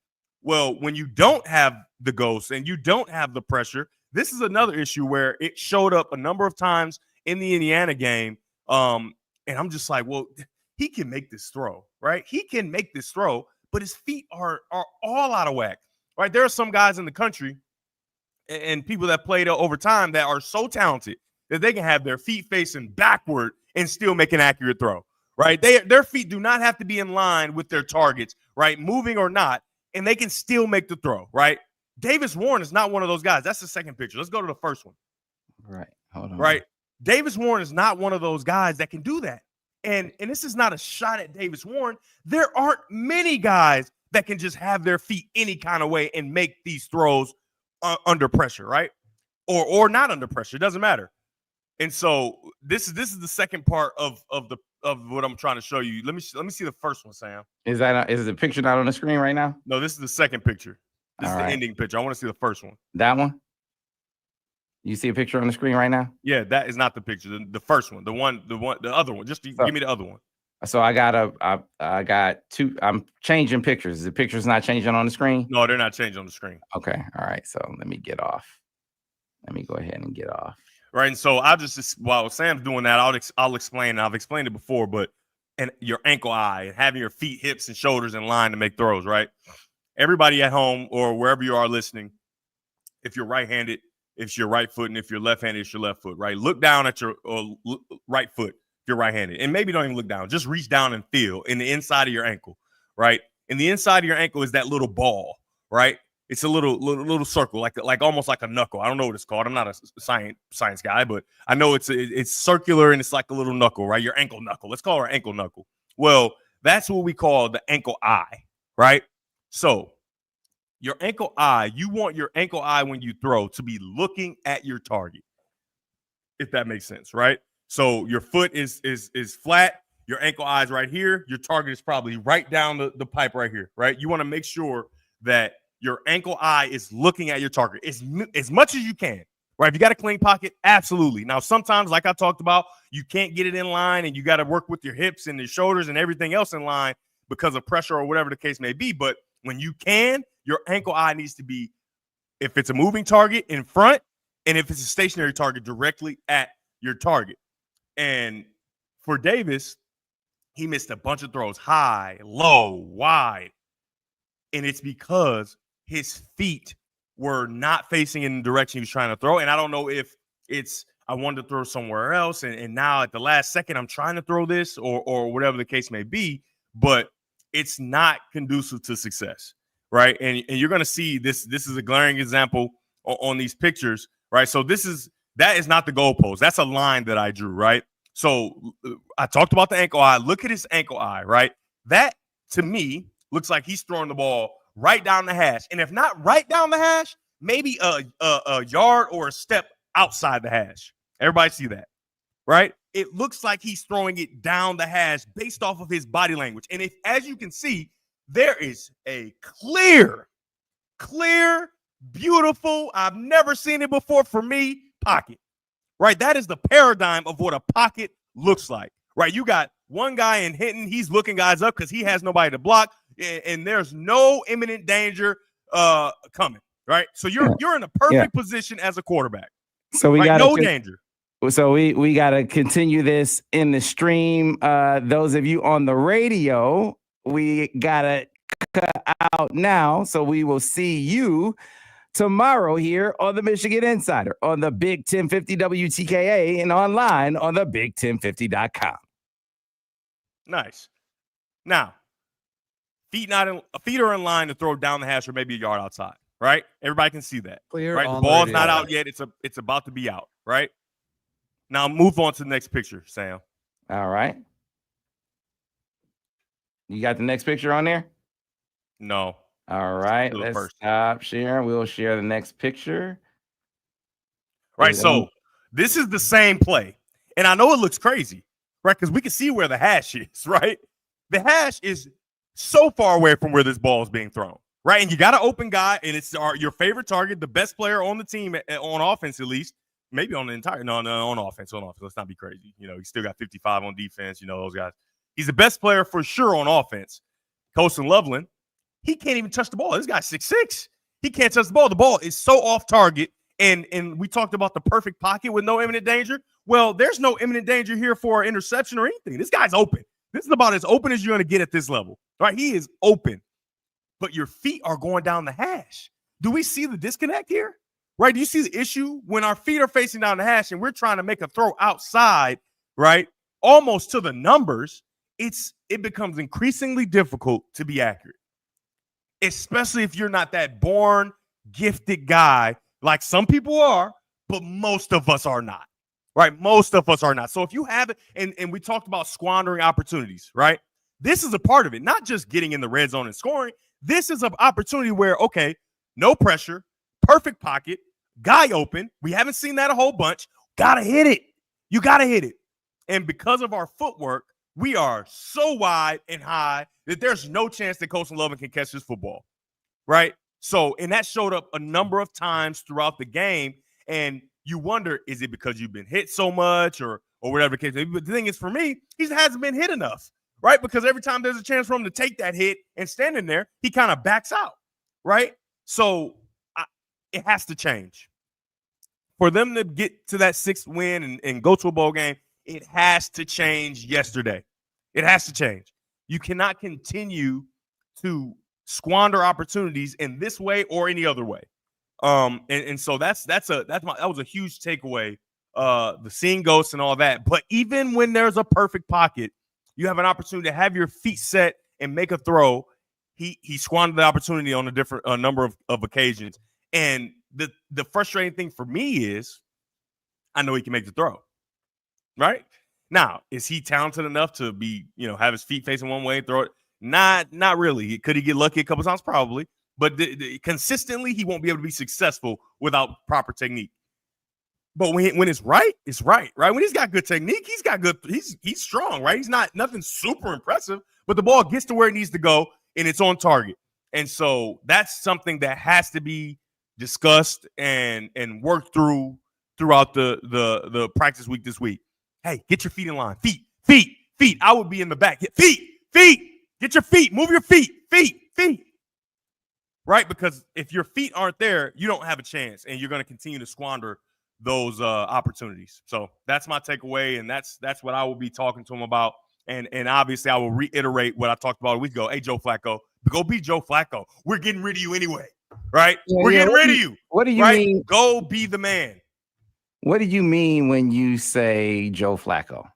Well, when you don't have the ghosts and you don't have the pressure, this is another issue where it showed up a number of times in the Indiana game, and I'm just like, well, he can make this throw, right? He can make this throw, but his feet are all out of whack, right? There are some guys in the country and people that played over time that are so talented that they can have their feet facing backward and still make an accurate throw, right? Their feet do not have to be in line with their targets, right? Moving or not, and they can still make the throw, right? Davis Warren is not one of those guys. That's the second picture. Let's go to the first one. Right. Hold on. Right. Davis Warren is not one of those guys that can do that. And this is not a shot at Davis Warren. There aren't many guys that can just have their feet any kind of way and make these throws under pressure, right? Or not under pressure. It doesn't matter. And so this is the second part of what I'm trying to show you. Let me see the first one, Sam. Is the picture not on the screen right now? No, this is the second picture. This is the ending picture. I want to see the first one. That one? You see a picture on the screen right now? Yeah, that is not the picture. The first one, the other one. Just give me the other one. So I got two. I'm changing pictures. The picture's not changing on the screen? No, they're not changing on the screen. Okay. All right. So let me get off. Let me go ahead and get off. Right. And so I'll just while Sam's doing that, I'll explain. I've explained it before, but and your ankle eye and having your feet, hips, and shoulders in line to make throws, right? Everybody at home or wherever you are listening, if you're right-handed, it's your right foot, and if you're left-handed, it's your left foot, right? Look down at your right foot if you're right-handed, and maybe don't even look down. Just reach down and feel in the inside of your ankle, right? In the inside of your ankle is that little ball, right? It's a little circle, like almost like a knuckle. I don't know what it's called. I'm not a science guy, but I know it's circular and it's like a little knuckle, right? Your ankle knuckle. Let's call it our ankle knuckle. Well, that's what we call the ankle eye, right? So your ankle eye, you want your ankle eye when you throw to be looking at your target, if that makes sense, right? So your foot is flat, your ankle eye is right here, your target is probably right down the pipe right here, right? You want to make sure that your ankle eye is looking at your target as much as you can, right? If you got a clean pocket, absolutely. Now, sometimes, like I talked about, you can't get it in line and you got to work with your hips and your shoulders and everything else in line because of pressure or whatever the case may be. But when you can, your ankle eye needs to be, if it's a moving target, in front, and if it's a stationary target, directly at your target. And for Davis, he missed a bunch of throws, high, low, wide. And it's because his feet were not facing in the direction he was trying to throw. And I don't know if it's I wanted to throw somewhere else, and now at the last second I'm trying to throw this or whatever the case may be, but it's not conducive to success, right? And you're going to see this is a glaring example on these pictures, right? So this is That is not the goalpost. That's a line that I drew, right? So I talked about the ankle eye. Look at his ankle eye, right? That, to me, looks like he's throwing the ball right down the hash. And if not right down the hash, maybe a yard or a step outside the hash. Everybody see that, right? It looks like he's throwing it down the hash based off of his body language. And if, as you can see, there is a clear, beautiful, I've never seen it before for me, pocket, right? That is the paradigm of what a pocket looks like, right? You got one guy in Hinton, he's looking guys up because he has nobody to block, and there's no imminent danger coming, right? So you're in a perfect position as a quarterback. So we right? got no danger. So we got to continue this in the stream. Those of you on the radio, we got to cut out now. So we will see you tomorrow here on the Michigan Insider on the Big 1050 WTKA and online on the Big1050.com. Nice. Now, feet are in line to throw down the hash or maybe a yard outside, right? Everybody can see that. Clear right? on The the ball's radio. not out yet. It's about to be out, right? Now move on to the next picture, Sam. All right. You got the next picture on there? No. All right. Do it Let's first. stop sharing. We'll share the next picture. Right. So this is the same play. And I know it looks crazy, right? Because we can see where the hash is, right? The hash is so far away from where this ball is being thrown, right? And you got an open guy, and it's your favorite target, the best player on the team, on offense at least. Maybe on the entire, no, on offense. Let's not be crazy. You know, he's still got 55 on defense. You know, those guys. He's the best player for sure on offense. Colson Loveland, he can't even touch the ball. This guy's 6'6". He can't touch the ball. The ball is so off target. And we talked about the perfect pocket with no imminent danger. Well, there's no imminent danger here for an interception or anything. This guy's open. This is about as open as you're going to get at this level. Right? He is open. But your feet are going down the hash. Do we see the disconnect here? Right? Do you see the issue when our feet are facing down the hash and we're trying to make a throw outside, right? Almost to the numbers, it becomes increasingly difficult to be accurate, especially if you're not that born gifted guy like some people are, but most of us are not, right? Most of us are not. So if you have it, and we talked about squandering opportunities, right? This is a part of it, not just getting in the red zone and scoring. This is an opportunity where, okay, no pressure, perfect pocket, guy open. We haven't seen that a whole bunch. Gotta hit it. You gotta hit it. And because of our footwork, we are so wide and high that there's no chance that Colson Loveland can catch this football, right? So, and that showed up a number of times throughout the game. And you wonder, is it because you've been hit so much or whatever the case may be? But the thing is, for me, he hasn't been hit enough, right? Because every time there's a chance for him to take that hit and stand in there, he kind of backs out, right? So it has to change. For them to get to that 6th win and go to a bowl game, it has to change yesterday. It has to change. You cannot continue to squander opportunities in this way or any other way. And so that was a huge takeaway. The seeing ghosts and all that. But even when there's a perfect pocket, you have an opportunity to have your feet set and make a throw. He squandered the opportunity on a number of occasions. And the frustrating thing for me is I know he can make the throw. Right? Now, is he talented enough to be, have his feet facing one way and throw it? Not really. Could he get lucky a couple times? Probably. But consistently, he won't be able to be successful without proper technique. But when it's right, right? When he's got good technique, he's strong, right? He's not nothing super impressive, but the ball gets to where it needs to go and it's on target. And so that's something that has to be discussed and worked throughout the practice week this week. Hey, get your feet in line. Feet. I would be in the back. Feet. Get your feet. Move your feet. Feet. Right? Because if your feet aren't there, you don't have a chance, and you're going to continue to squander those opportunities. So that's my takeaway, and that's what I will be talking to him about. And obviously, I will reiterate what I talked about a week ago. Hey, Joe Flacco, go be Joe Flacco. We're getting rid of you anyway, right? We're getting rid of you. What do you mean? Go be the man. What do you mean when you say Joe Flacco?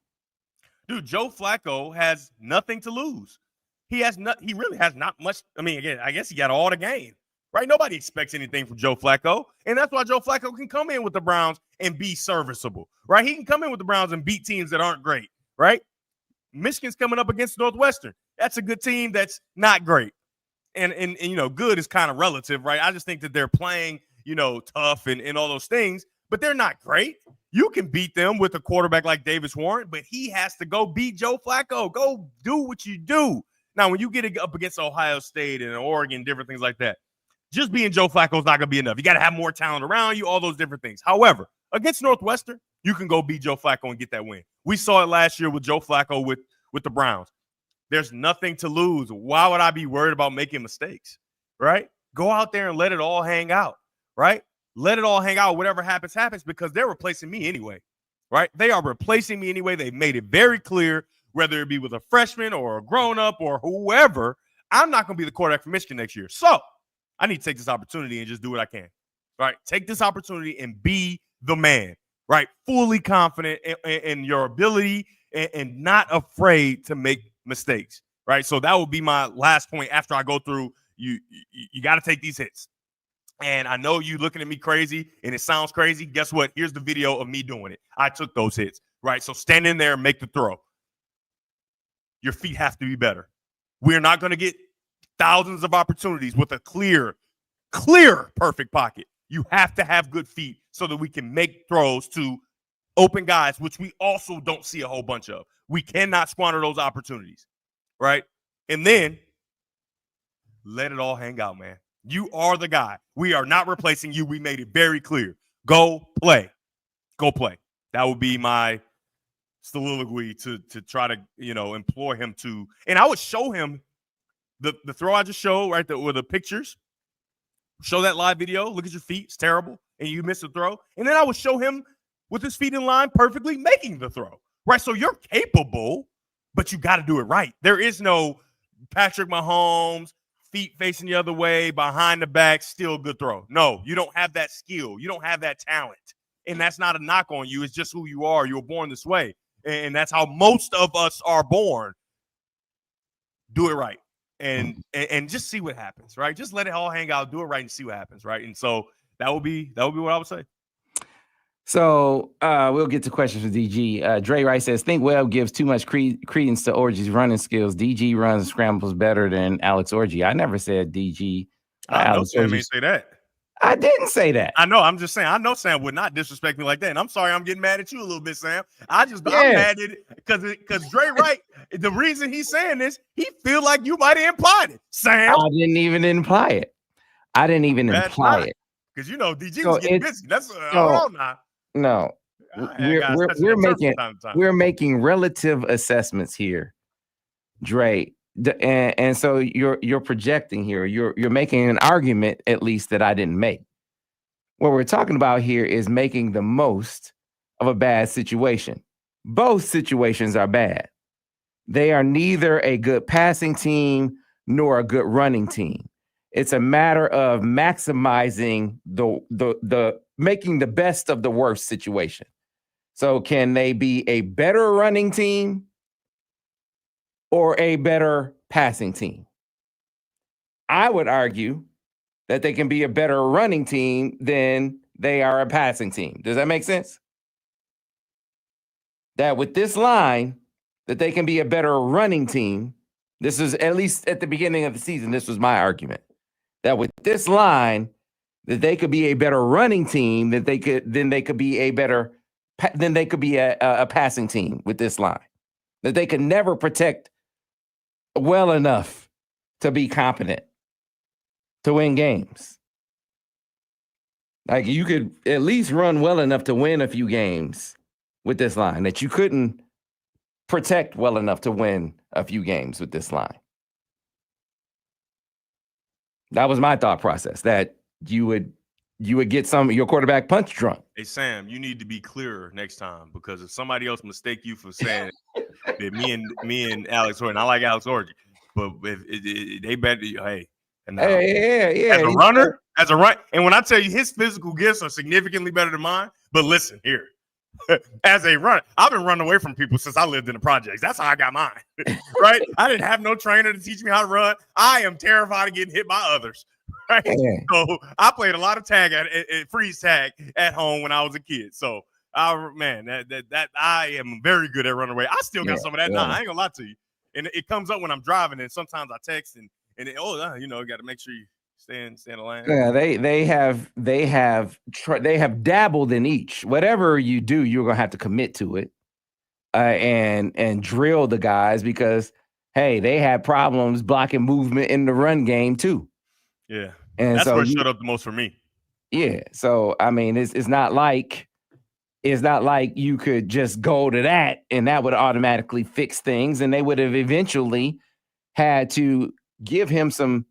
Dude, Joe Flacco has nothing to lose. He really has not much. I mean, again, I guess he got all to gain, right? Nobody expects anything from Joe Flacco, and that's why Joe Flacco can come in with the Browns and be serviceable, right? He can come in with the Browns and beat teams that aren't great, right? Michigan's coming up against Northwestern. That's a good team that's not great. And you know, good is kind of relative, right? I just think that they're playing, you know, tough and all those things, but they're not great. You can beat them with a quarterback like Davis Warren, but he has to go beat Joe Flacco. Go do what you do. Now, when you get up against Ohio State and Oregon, different things like that, just being Joe Flacco is not going to be enough. You got to have more talent around you, all those different things. However, against Northwestern, you can go beat Joe Flacco and get that win. We saw it last year with Joe Flacco with the Browns. There's nothing to lose. Why would I be worried about making mistakes, right? Go out there and let it all hang out, right? Let it all hang out. Whatever happens, happens, because they're replacing me anyway, right? They are replacing me anyway. They've made it very clear, whether it be with a freshman or a grown-up or whoever, I'm not going to be the quarterback for Michigan next year. So I need to take this opportunity and just do what I can, right? Take this opportunity and be the man, right? Fully confident in your ability and not afraid to make mistakes, right? So that would be my last point after I go through. You got to take these hits. And I know you looking at me crazy and it sounds crazy. Guess what? Here's the video of me doing it. I took those hits, right? So stand in there and make the throw. Your feet have to be better. We're not going to get thousands of opportunities with a clear, perfect pocket. You have to have good feet so that we can make throws to open guys, which we also don't see a whole bunch of. We cannot squander those opportunities, right? And then let it all hang out, man. You are the guy. We are not replacing you. We made it very clear. Go play. Go play. That would be my soliloquy to try to, you know, implore him to. And I would show him the throw I just showed, right, with the pictures. Show that live video. Look at your feet. It's terrible. And you missed the throw. And then I would show him with his feet in line perfectly making the throw, right? So you're capable, but you got to do it right. There is no Patrick Mahomes, feet facing the other way, behind the back, still good throw. No, you don't have that skill. You don't have that talent. And that's not a knock on you. It's just who you are. You were born this way. And that's how most of us are born. Do it right. And just see what happens, right? Just let it all hang out, do it right, and see what happens, right? And so that would be what I would say. So we'll get to questions for DG. Dre Wright says, think Webb gives too much credence to Orgy's running skills. DG runs and scrambles better than Alex Orgy. I never said DG. I know Sam ain't say that. I didn't say that. I know. I'm just saying. I know Sam would not disrespect me like that. And I'm sorry I'm getting mad at you a little bit, Sam. I'm mad at it because Dre Wright, the reason he's saying this, he feel like you might have implied it, Sam. I didn't even imply it. Imply it. Because, you know, DG was getting busy. That's hold on now. No, we're making relative assessments here, Dre, and so you're projecting here. You're making an argument, at least, that I didn't make. What we're talking about here is making the most of a bad situation. Both situations are bad. They are neither a good passing team nor a good running team. It's a matter of maximizing the making the best of the worst situation. So can they be a better running team or a better passing team? I would argue that they can be a better running team than they are a passing team. Does that make sense? That with this line, that they can be a better running team. This is, at least at the beginning of the season, this was my argument. That with this line, that they could be a better running team, than they could be a passing team with this line. That they could never protect well enough to be competent to win games. Like, you could at least run well enough to win a few games with this line, that you couldn't protect well enough to win a few games with this line. That was my thought process, that you would get some of your quarterback punch drunk. Hey, Sam, you need to be clearer next time, because if somebody else mistake you for saying that me and Alex Orgy, and I like Alex Orgy, but if they better, hey. And yeah. As a runner, and when I tell you his physical gifts are significantly better than mine, but listen here, as a runner. I've been running away from people since I lived in the projects. That's how I got mine, right? I didn't have no trainer to teach me how to run. I am terrified of getting hit by others, right? Yeah. So I played a lot of tag at freeze tag at home when I was a kid. So, that I am very good at running away. I still got some of that now. I ain't gonna lie to you. And it comes up when I'm driving, and sometimes I text and got to make sure you stay in the lane. Yeah, they have dabbled in each. Whatever you do, you're gonna have to commit to it, and drill the guys because hey, they had problems blocking movement in the run game too. Yeah, and that's so where it showed up the most for me. Yeah, so I mean, it's not like you could just go to that and that would automatically fix things, and they would have eventually had to give him some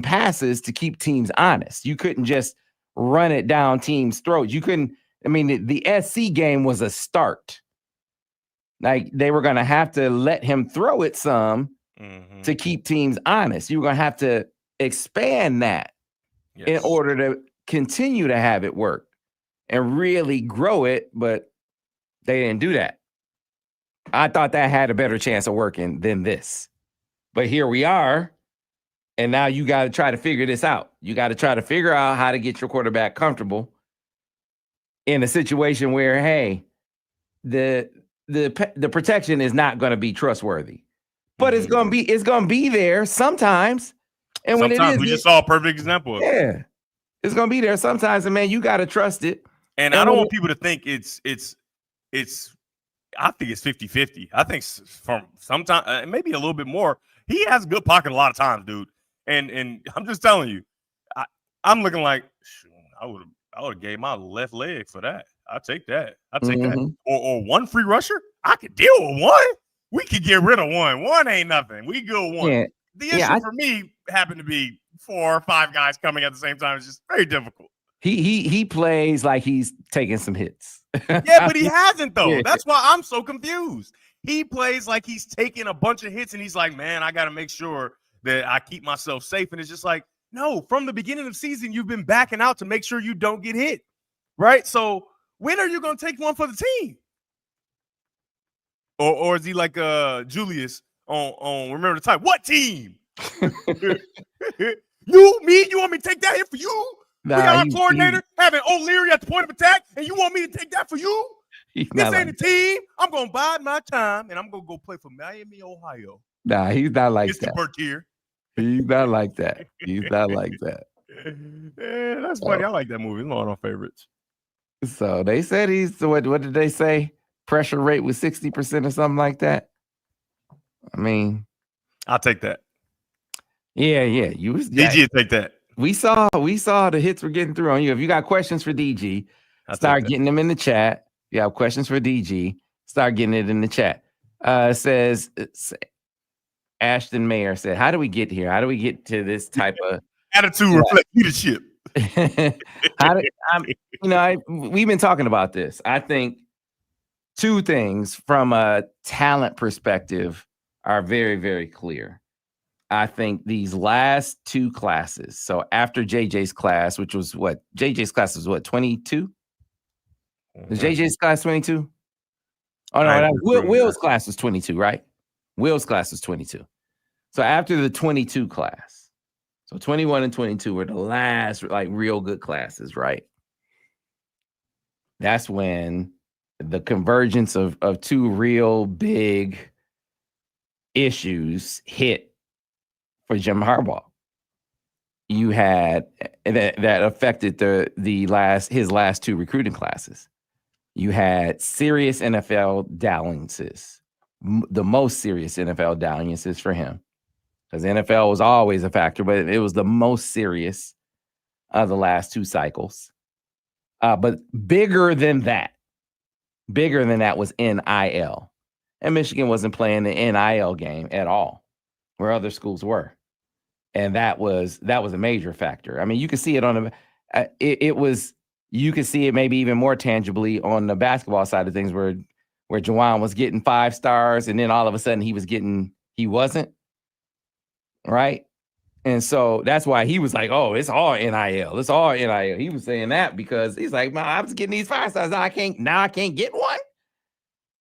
passes to keep teams honest. You couldn't just run it down teams' throats. You couldn't. I mean, the SC game was a start. Like they were going to have to let him throw it some to keep teams honest. You were going to have to expand that in order to continue to have it work and really grow it, but they didn't do that. I thought that had a better chance of working than this. But here we are, and now you got to try to figure this out. You got to try to figure out how to get your quarterback comfortable in a situation where, hey, the protection is not going to be trustworthy, but it's going to be there sometimes. And sometimes when it is, we just saw a perfect example of it. Yeah, it's going to be there sometimes, and man, you got to trust it. And I don't want people to think it's I think it's 50-50. I think from sometimes maybe a little bit more. He has a good pocket a lot of times, dude. And I'm just telling you, I'm looking like I would have gave my left leg for that. I'll take that. That. Or one free rusher. I could deal with one. We could get rid of one. One ain't nothing. We go one. Yeah. The issue for me happened to be 4 or 5 guys coming at the same time. It's just very difficult. He plays like he's taking some hits. Yeah, but he hasn't though. Yeah. That's why I'm so confused. He plays like he's taking a bunch of hits, and he's like, man, I got to make sure that I keep myself safe. And it's just like, no, from the beginning of the season, you've been backing out to make sure you don't get hit, right? So when are you going to take one for the team? Or is he like Julius on Remember the Time? What team? You want me to take that hit for you? Nah, we got our coordinator having O'Leary at the point of attack, and you want me to take that for you? This ain't a team. I'm going to bide my time, and I'm going to go play for Miami, Ohio. Nah, he's not like that. Bertier. He's not like that. He's not like that. Yeah, that's funny. I like that movie. It's one of my favorites. So they said what did they say? Pressure rate was 60% or something like that. I mean, I'll take that. Yeah. DG, take that. We saw the hits were getting through on you. If you got questions for DG, start getting them in the chat. If you have questions for DG, start getting it in the chat. Says Ashton Mayer said, how do we get here? How do we get to this type of attitude reflect leadership? We've been talking about this. I think 2 things from a talent perspective are very, very clear. I think these last 2 classes, so after JJ's class, which was JJ's class was 22? Was JJ's class 22? Oh, no, Will's class was 22, right? Will's class was 22. So after the 22 class, so 21 and 22 were the last like real good classes, right? That's when the convergence of 2 real big issues hit for Jim Harbaugh. You had that affected his last 2 recruiting classes. You had serious NFL dalliances, the most serious NFL dalliances for him, because NFL was always a factor, but it was the most serious of the last 2 cycles. But bigger than that was NIL. And Michigan wasn't playing the NIL game at all, where other schools were. And that was a major factor. I mean, you could see it on you could see it maybe even more tangibly on the basketball side of things, where Juwan was getting 5 stars, and then all of a sudden he wasn't, right? And so that's why he was like, oh, it's all NIL. It's all NIL. He was saying that because he's like, man, I was getting these 5-stars. I can't get one.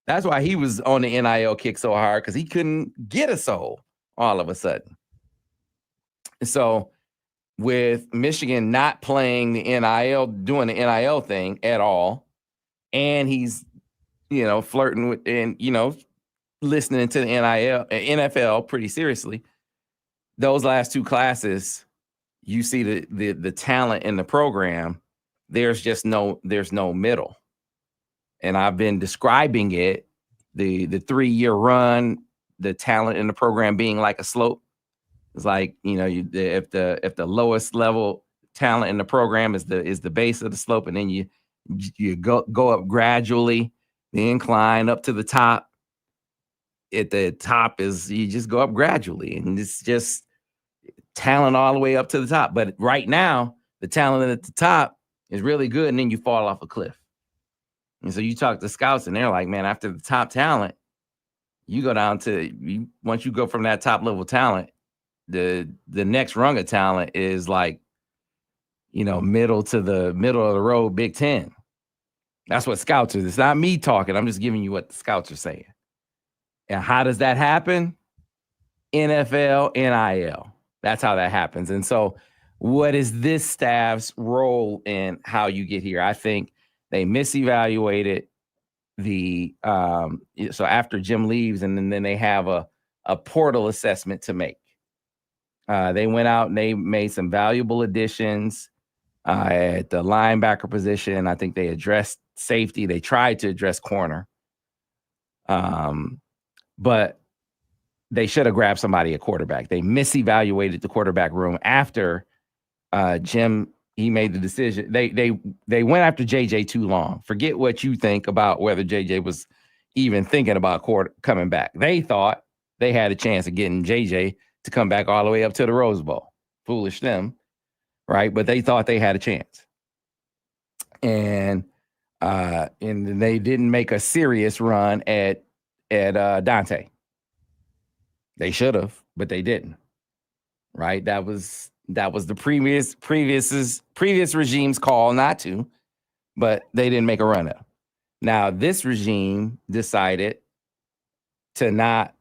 That's why he was on the NIL kick so hard, because he couldn't get a soul all of a sudden. So with Michigan not playing the NIL, doing the NIL thing at all, and he's, flirting with and, listening to the NFL pretty seriously, those last two classes, you see the talent in the program, there's no middle. And I've been describing it, the 3-year run, the talent in the program being like a slope. It's like, if the lowest level talent in the program is the base of the slope, and then you go up gradually, the incline up to the top. At the top is you just go up gradually, and it's just talent all the way up to the top. But right now, the talent at the top is really good, and then you fall off a cliff. And so you talk to scouts, and they're like, man, after the top talent, you go down to once you go from that top level talent, the next rung of talent is like, middle of the road Big Ten. That's what scouts are. It's not me talking. I'm just giving you what the scouts are saying. And how does that happen? NFL, NIL. That's how that happens. And so what is this staff's role in how you get here? I think they misevaluated so after Jim leaves, and then they have a portal assessment to make. They went out and they made some valuable additions at the linebacker position. I think they addressed safety. They tried to address corner. But they should have grabbed somebody at quarterback. They misevaluated the quarterback room after Jim. He made the decision. They went after JJ too long. Forget what you think about whether JJ was even thinking about coming back. They thought they had a chance of getting JJ to come back all the way up to the Rose Bowl. Foolish them, right? But they thought they had a chance. And they didn't make a serious run at Dante. They should have, but they didn't. Right? That was the previous regime's call not to, but they didn't make a run at him. Now this regime decided to not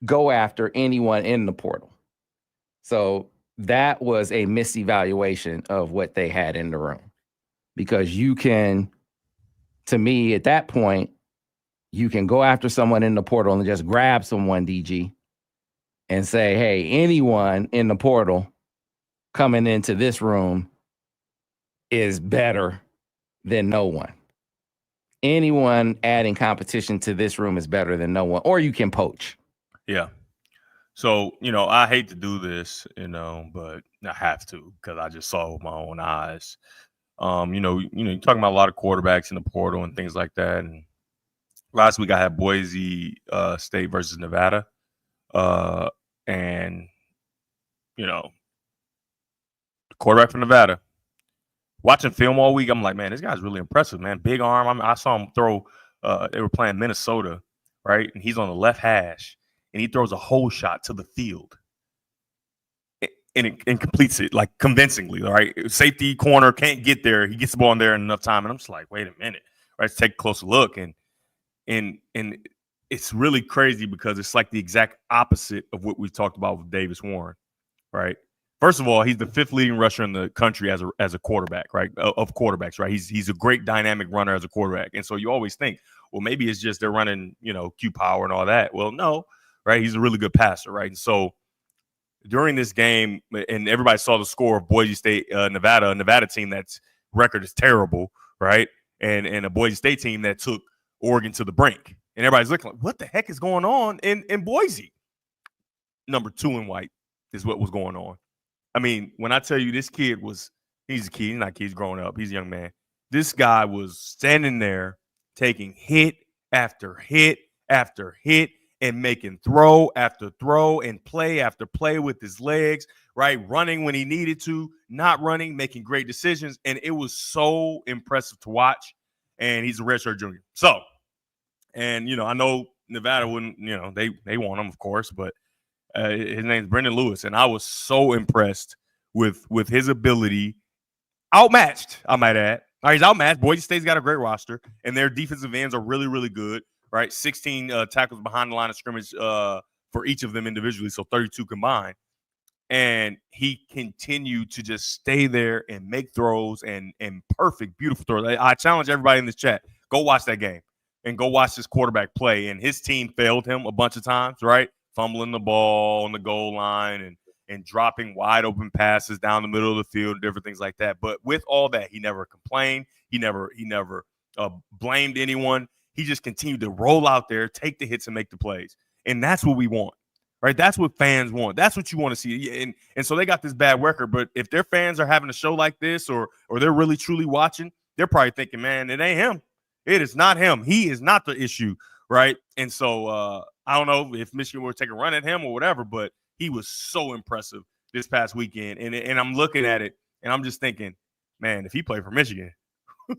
go after anyone in the portal. So that was a misevaluation of what they had in the room, because you can, to me, at that point, you can go after someone in the portal and just grab someone, DG, and say, hey, anyone in the portal coming into this room is better than no one. Anyone adding competition to this room is better than no one. Or you can poach. Yeah. So, I hate to do this, but I have to, because I just saw it with my own eyes. You're talking about a lot of quarterbacks in the portal and things like that. And last week I had Boise State versus Nevada. And, the quarterback from Nevada, watching film all week, I'm like, man, this guy's really impressive, man. Big arm. I saw him throw. They were playing Minnesota, right? And he's on the left hash, and he throws a hole shot to the field. And completes it, like, convincingly, right? Safety corner can't get there. He gets the ball in there in enough time. And I'm just like, wait a minute. Right? Let's take a closer look. And it's really crazy, because it's like the exact opposite of what we've talked about with Davis Warren, right? First of all, he's the 5th leading rusher in the country as a quarterback, right? Of quarterbacks, right? He's a great dynamic runner as a quarterback. And so you always think, well, maybe it's just they're running, Q power and all that. Well, no, right? He's a really good passer, right? And so during this game, and everybody saw the score of Boise State, Nevada team that's record is terrible, right? And a Boise State team that took Oregon to the brink. And everybody's looking like, what the heck is going on in Boise? Number 2 in white is what was going on. I mean, when I tell you this kid he's a kid, he's not a kid, he's growing up, he's a young man. This guy was standing there taking hit after hit after hit and making throw after throw and play after play with his legs, right? Running when he needed to, not running, making great decisions. And it was so impressive to watch. And he's a redshirt junior. So, and, I know Nevada wouldn't, they want him, of course, but His name's Brendan Lewis, and I was so impressed with his ability. Outmatched, I might add. All right, he's outmatched. Boise State's got a great roster, and their defensive ends are really, really good. Right, 16 tackles behind the line of scrimmage for each of them individually, so 32 combined. And he continued to just stay there and make throws and perfect, beautiful throws. I challenge everybody in this chat, go watch that game and go watch this quarterback play. And his team failed him a bunch of times, right? Fumbling the ball on the goal line and dropping wide open passes down the middle of the field and different things like that. But with all that, he never complained. He never blamed anyone. He just continued to roll out there, take the hits, and make the plays. And that's what we want. Right, that's what fans want. That's what you want to see. And so they got this bad record. But if their fans are having a show like this, or they're really truly watching, they're probably thinking, man, it ain't him. It is not him. He is not the issue, right? And so I don't know if Michigan were to take a run at him or whatever, but he was so impressive this past weekend. And I'm looking at it, and I'm just thinking, man, if he played for Michigan, we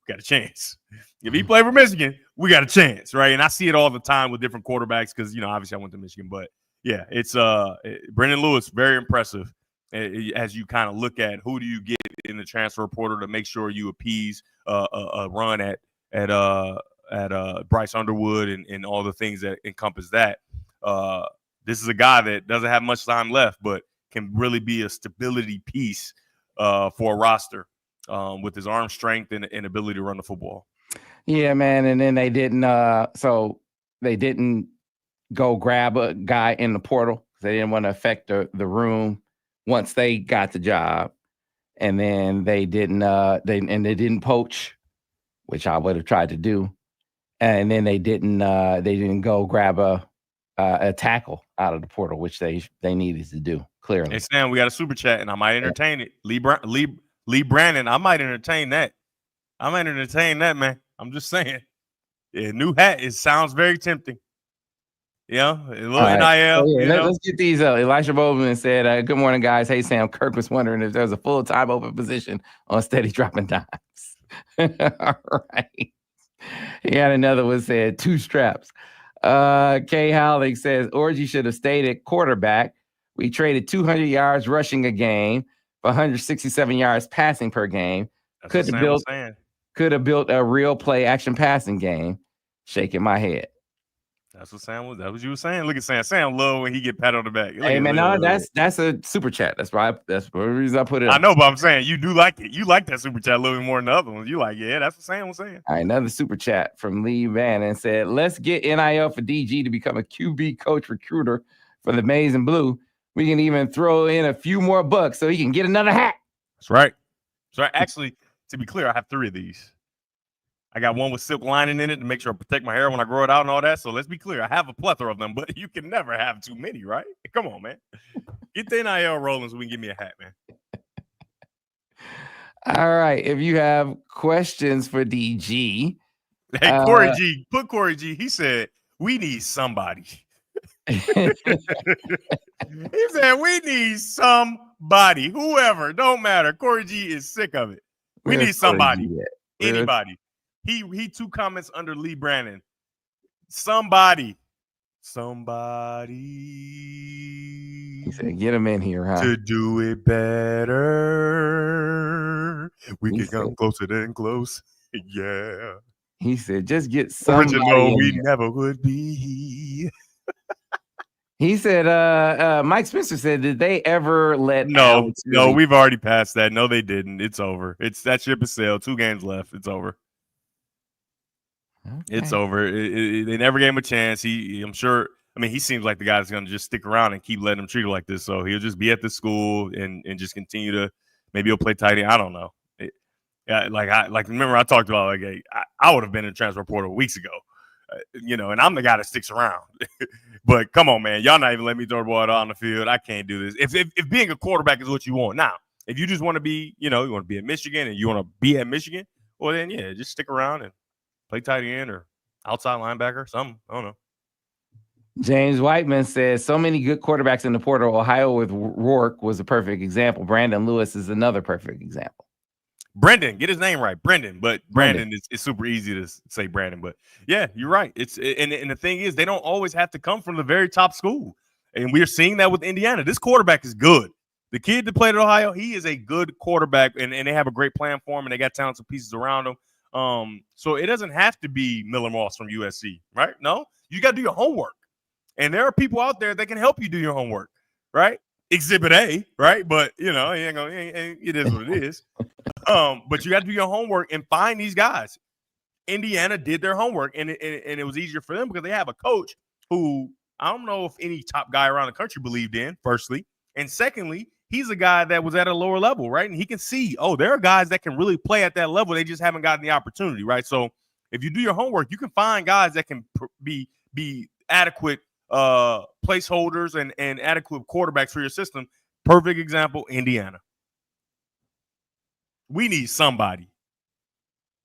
got a chance. If he played for Michigan, we got a chance, right? And I see it all the time with different quarterbacks because, obviously I went to Michigan, but yeah, it's Brendan Lewis, very impressive as you kind of look at who do you get in the transfer portal to make sure you appease a run at Bryce Underwood and all the things that encompass that. This is a guy that doesn't have much time left, but can really be a stability piece for a roster with his arm strength and ability to run the football. Yeah, man. And then they didn't. So they didn't go grab a guy in the portal. They didn't want to affect the room once they got the job. And then they didn't they didn't poach, which I would have tried to do. And then they didn't go grab a tackle out of the portal, which they needed to do, clearly. Hey Sam, we got a super chat and I might entertain it. Lee Brandon, I might entertain that. I might entertain that, man. I'm just saying. Yeah, new hat, it sounds very tempting. Yeah, a little NIL. So, let's get these up. Elisha Bowman said, good morning, guys. Hey, Sam. Kirk was wondering if there's a full-time open position on Steady Dropping Dimes. All right. He had another one said, 2 straps. Kay Howling says, Orgy should have stayed at quarterback. We traded 200 yards rushing a game for 167 yards passing per game. Could have built a real play action passing game. Shaking my head. That's what you were saying. Look at Sam. Sam love when he get pat on the back. Hey man, no, that's a super chat. That's the reason I put it. I know, but I'm saying you do like it. You like that super chat a little bit more than the other ones. You like, yeah, that's what Sam was saying. All right, another super chat from Lee Bannon said, let's get NIL for DG to become a QB coach recruiter for the Maize and Blue. We can even throw in a few more bucks so he can get another hat. That's right. Actually, to be clear, I have 3 of these. I got one with silk lining in it to make sure I protect my hair when I grow it out and all that. So let's be clear. I have a plethora of them, but you can never have too many, right? Come on, man. Get the NIL rolling so we can give me a hat, man. All right. If you have questions for DG. Hey, Corey G. Put Corey G. He said, we need somebody. He said, we need somebody. Whoever. Don't matter. Corey G is sick of it. We need somebody. Anybody. He 2 comments under Lee Brandon. Somebody. He said, get him in here, huh? To do it better. We can come closer than close. Yeah. He said, just get somebody original we never would be. He said, Mike Spencer said, did they ever let No, we've already passed that. No, they didn't. It's over. That ship is sailed. 2 games left. It's over. Okay. It's over. They never gave him a chance. I'm sure. I mean, he seems like the guy that's going to just stick around and keep letting him treat him like this. So he'll just be at the school and just continue to. Maybe he'll play tight end. I don't know. Remember I talked about I would have been in the transfer portal weeks ago, and I'm the guy that sticks around. But come on, man, y'all not even let me throw the ball out on the field. I can't do this. If being a quarterback is what you want now, if you just want to be, you want to be at Michigan and you want to be at Michigan, well then yeah, just stick around and play tight end or outside linebacker, something. I don't know. James Whiteman says, so many good quarterbacks in the portal. Ohio with Rourke was a perfect example. Brandon Lewis is another perfect example. Brendan, get his name right, Brendan. But Brandon is super easy to say Brandon. But yeah, you're right. And the thing is, they don't always have to come from the very top school. And we're seeing that with Indiana. This quarterback is good. The kid that played at Ohio, he is a good quarterback, and they have a great plan for him, and they got talented pieces around him. So it doesn't have to be Miller Moss from USC, right? No, you got to do your homework. And there are people out there that can help you do your homework, right? Exhibit A, right? But, it is what it is. But you got to do your homework and find these guys. Indiana did their homework, and it was easier for them because they have a coach who I don't know if any top guy around the country believed in, firstly. And secondly, he's a guy that was at a lower level, right? And he can see, there are guys that can really play at that level. They just haven't gotten the opportunity, right? So if you do your homework, you can find guys that can be adequate placeholders and adequate quarterbacks for your system. Perfect example, Indiana. We need somebody.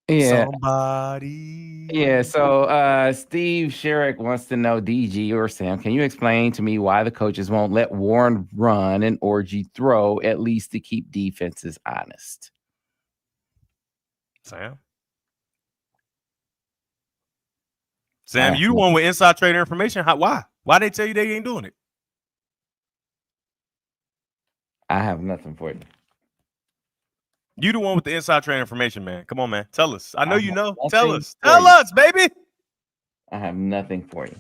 Yeah. Somebody. Yeah. So Steve Sherrick wants to know, DG or Sam, can you explain to me why the coaches won't let Warren run and Orgy throw, at least to keep defenses honest? Sam, you the one with inside trader information. Why? Why they tell you they ain't doing it? I have nothing for you. You the one with the inside trader information, man. Come on, man. Tell us. I know you know. Tell us. Tell us, baby. I have nothing for you.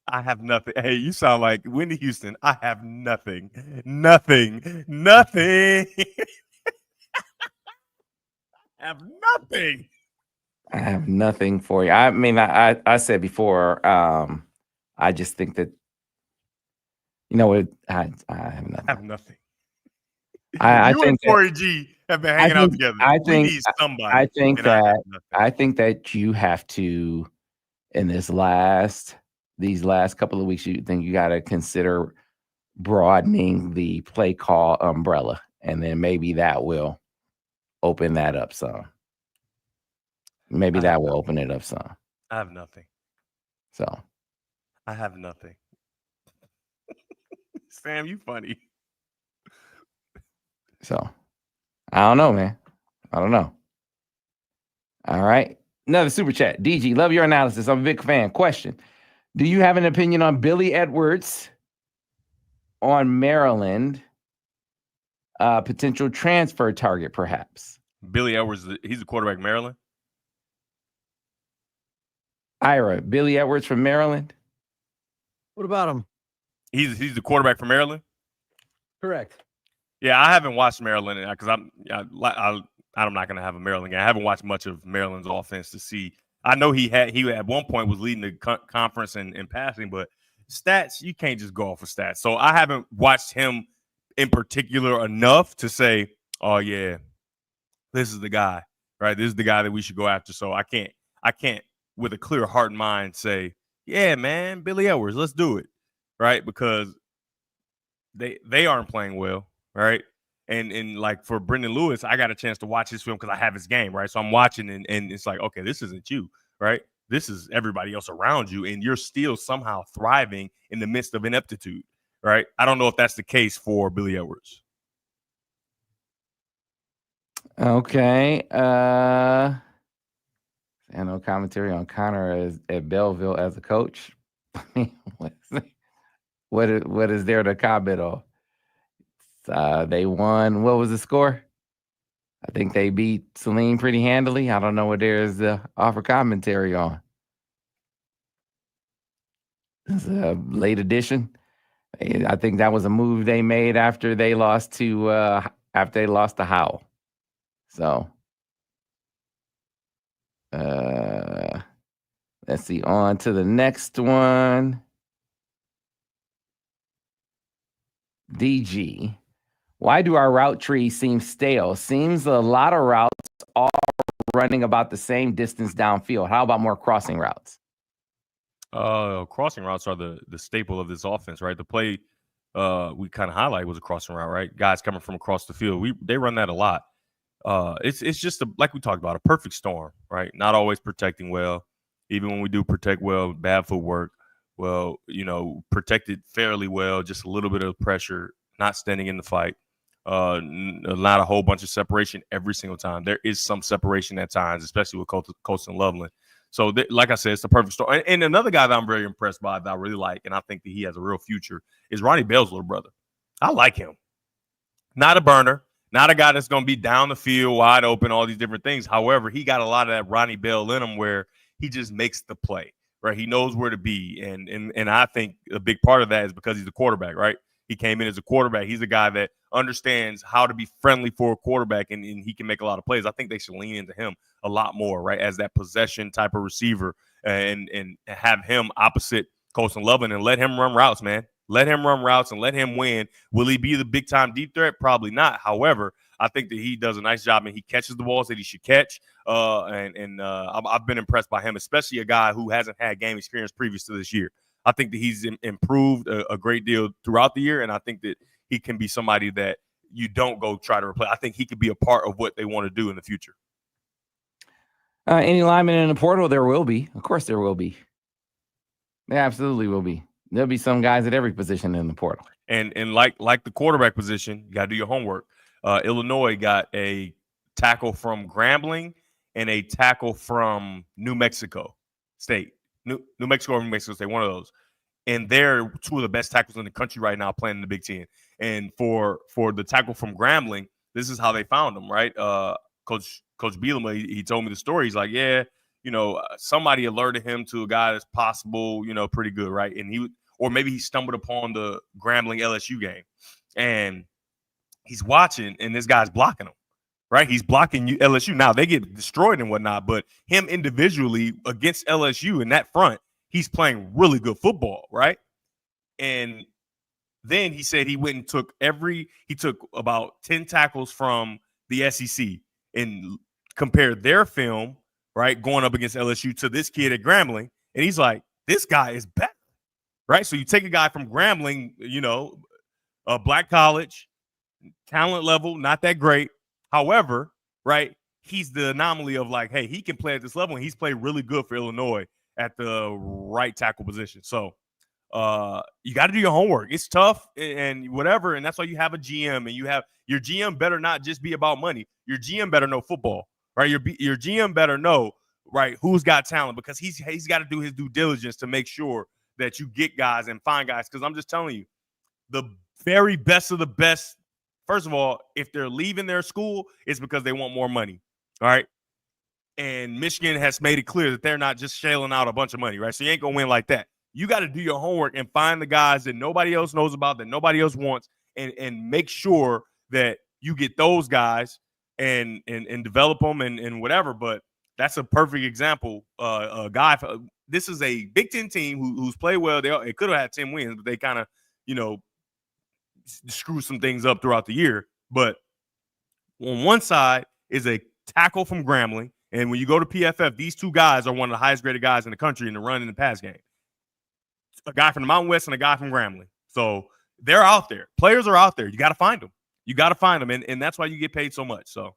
I have nothing. Hey, you sound like Whitney Houston. I have nothing. Nothing. Nothing. I have nothing. I have nothing for you. I mean, I said before, I just think that, I have nothing. I have nothing. I you think and Corey G have been hanging out together. We need somebody. I think that you have to, in these last couple of weeks, you think you got to consider broadening the play call umbrella, and then maybe that will open that up some. Maybe that will open it up some. I have nothing. So I have nothing. Sam, you funny. So I don't know, man. I don't know. All right. Another super chat. DG, love your analysis. I'm a big fan. Question. Do you have an opinion on Billy Edwards on Maryland? Potential transfer target, perhaps. Billy Edwards, he's the quarterback Maryland. Ira, Billy Edwards from Maryland. What about him? He's the quarterback for Maryland. Correct. Yeah, I haven't watched Maryland because I'm not going to have a Maryland game. I haven't watched much of Maryland's offense to see. I know he at one point was leading the conference in passing, but stats, you can't just go off of stats. So I haven't watched him in particular enough to say, oh yeah, this is the guy, right? This is the guy that we should go after. So I can't with a clear heart and mind say, yeah, man, Billy Edwards, let's do it, right? Because they aren't playing well, right? And like for Brendan Lewis, I got a chance to watch his film because I have his game, right? So I'm watching and it's like, okay, this isn't you, right? This is everybody else around you, and you're still somehow thriving in the midst of ineptitude, right? I don't know if that's the case for Billy Edwards. Okay. And no commentary on Connor at Belleville as a coach. I mean, what is there to comment on? They won. What was the score? I think they beat Saline pretty handily. I don't know what there is to offer commentary on. It's a late addition. I think that was a move they made after they lost to Howell. So let's see. On to the next one. DG. Why do our route trees seem stale? Seems a lot of routes are running about the same distance downfield. How about more crossing routes? Crossing routes are the staple of this offense, right? The play we kind of highlight was a crossing route, right? Guys coming from across the field. They run that a lot. It's just like we talked about, a perfect storm, right? Not always protecting well. Even when we do protect well, bad footwork. Well, protected fairly well, just a little bit of pressure, not standing in the fight. Not a whole bunch of separation every single time. There is some separation at times, especially with Colston Loveland. So, like I said, it's the perfect story. And another guy that I'm very impressed by that I really like, and I think that he has a real future, is Ronnie Bell's little brother. I like him. Not a burner, not a guy that's going to be down the field, wide open, all these different things. However, he got a lot of that Ronnie Bell in him where he just makes the play, right? He knows where to be. And I think a big part of that is because he's the quarterback, right? He came in as a quarterback. He's a guy that understands how to be friendly for a quarterback, and he can make a lot of plays. I think they should lean into him a lot more, right, as that possession type of receiver and have him opposite Colson Lovin and let him run routes, man. Let him run routes and let him win. Will he be the big-time deep threat? Probably not. However, I think that he does a nice job and he catches the balls that he should catch. I've been impressed by him, especially a guy who hasn't had game experience previous to this year. I think that he's improved a great deal throughout the year, and I think that he can be somebody that you don't go try to replace. I think he could be a part of what they want to do in the future. Any linemen in the portal? There will be. Of course there will be. There absolutely will be. There'll be some guys at every position in the portal. And like the quarterback position, you got to do your homework. Illinois got a tackle from Grambling and a tackle from New Mexico State. New Mexico or New Mexico State, one of those. And they're two of the best tackles in the country right now playing in the Big Ten. And for the tackle from Grambling, this is how they found him, right? Coach Bielema, he told me the story. He's like, yeah, somebody alerted him to a guy that's possible, pretty good, right? And or maybe he stumbled upon the Grambling LSU game, and he's watching, and this guy's blocking him, right? He's blocking LSU. Now, they get destroyed and whatnot, but him individually against LSU in that front, he's playing really good football, right? And then he said he went and took about 10 tackles from the SEC and compared their film, right, going up against LSU to this kid at Grambling, and he's like, this guy is better, right? So you take a guy from Grambling, a black college, talent level, not that great. However, right, he's the anomaly of like, hey, he can play at this level, and he's played really good for Illinois at the right tackle position. So you got to do your homework. It's tough and whatever, and that's why you have a GM, and you have your GM better not just be about money. Your GM better know football, right? Your GM better know, right, who's got talent, because he's got to do his due diligence to make sure that you get guys and find guys. Because I'm just telling you, the very best of the best, first of all, if they're leaving their school, it's because they want more money, all right? And Michigan has made it clear that they're not just shelling out a bunch of money, right? So you ain't going to win like that. You got to do your homework and find the guys that nobody else knows about, that nobody else wants, and make sure that you get those guys and develop them and whatever. But that's a perfect example. This is a Big Ten team who's played well. They could have had 10 wins, but they kind of, screw some things up throughout the year. But on one side is a tackle from Grambling, and when you go to PFF, these two guys are one of the highest graded guys in the country in the run and the pass game. A guy from the Mountain West and a guy from Grambling. So they're out there. Players are out there. You got to find them. And that's why you get paid so much. So,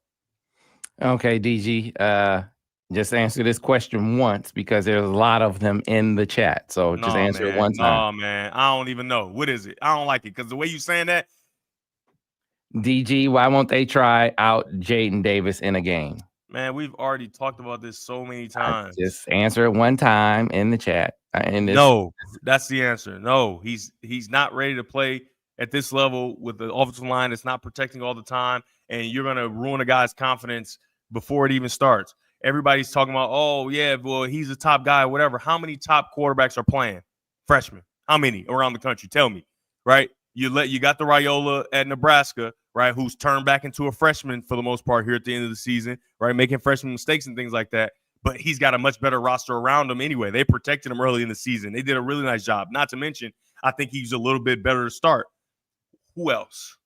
okay, DG, just answer this question once, because there's a lot of them in the chat. So just answer it one time. No, man. I don't even know. What is it? I don't like it, because the way you saying that. DG, why won't they try out Jaden Davis in a game? Man, we've already talked about this so many times. Just answer it one time in the chat. No, that's the answer. No, he's not ready to play at this level with the offensive line that's not protecting all the time, and you're going to ruin a guy's confidence before it even starts. Everybody's talking about, oh, yeah, well, he's a top guy, whatever. How many top quarterbacks are playing? Freshmen. How many around the country? Tell me, right? You got the Raiola at Nebraska, right, who's turned back into a freshman for the most part here at the end of the season, right, making freshman mistakes and things like that. But he's got a much better roster around him anyway. They protected him early in the season. They did a really nice job. Not to mention, I think he's a little bit better to start. Who else?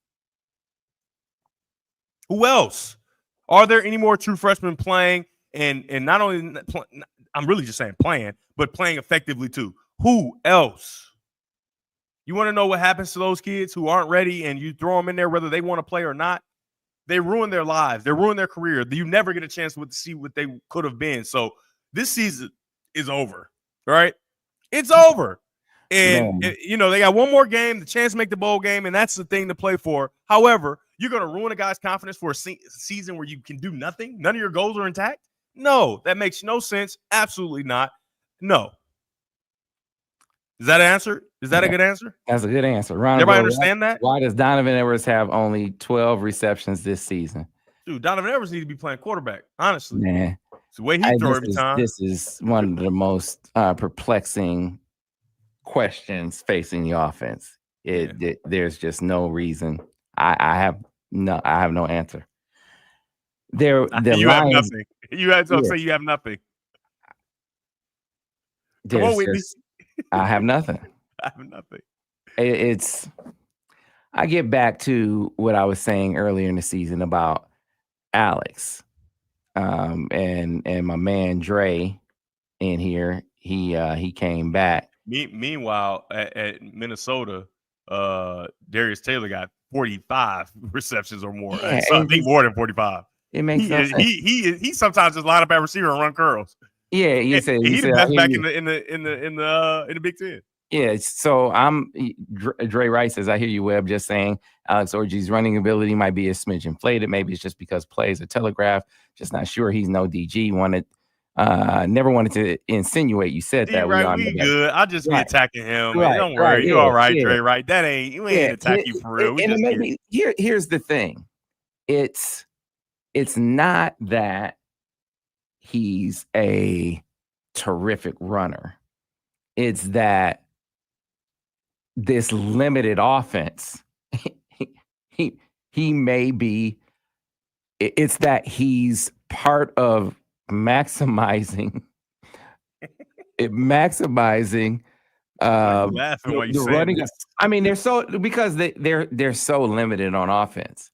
Are there any more true freshmen playing? And not only I'm really just saying playing, but playing effectively too. Who else? You want to know what happens to those kids who aren't ready, and you throw them in there whether they want to play or not? They ruin their lives. They ruin their career. You never get a chance to see what they could have been. So this season is over, right? It's over. And, they got one more game, the chance to make the bowl game, and that's the thing to play for. However, you're going to ruin a guy's confidence for a season where you can do nothing. None of your goals are intact. No, that makes no sense. Absolutely not. No. Is that an answer? Is that a good answer? That's a good answer. Ron, Everybody understand that? why does Donovan Edwards have only 12 receptions this season? Dude, Donovan Edwards needs to be playing quarterback, honestly. Man, It's the way he throw every time. This is one of the most perplexing questions facing the offense. There's just no reason. I have no answer. You have nothing. You have to say you have nothing. Come on, Whitney. I have nothing. I have nothing. I get back to what I was saying earlier in the season about Alex, and my man Dre in here. He came back. Meanwhile, at Minnesota, Darius Taylor got 45 receptions or more. Yeah, I think more than 45. It makes sense. He sometimes just line up at receiver and run curls. Yeah, he's the best back in the Big Ten. Yeah, so Dre Rice says, I hear you, Webb, just saying Alex Orji's running ability might be a smidge inflated. Maybe it's just because plays are telegraphed. Just not sure. He's no DG. Never wanted to insinuate you said that. Right, we good. I'll just be attacking him. Right, don't worry. You all right, Dre, right? That ain't, you ain't attack you for real. Here's the thing. It's not that he's a terrific runner. It's that this limited offense, he may be, it's that he's part of maximizing the running. I mean, they're so limited on offense,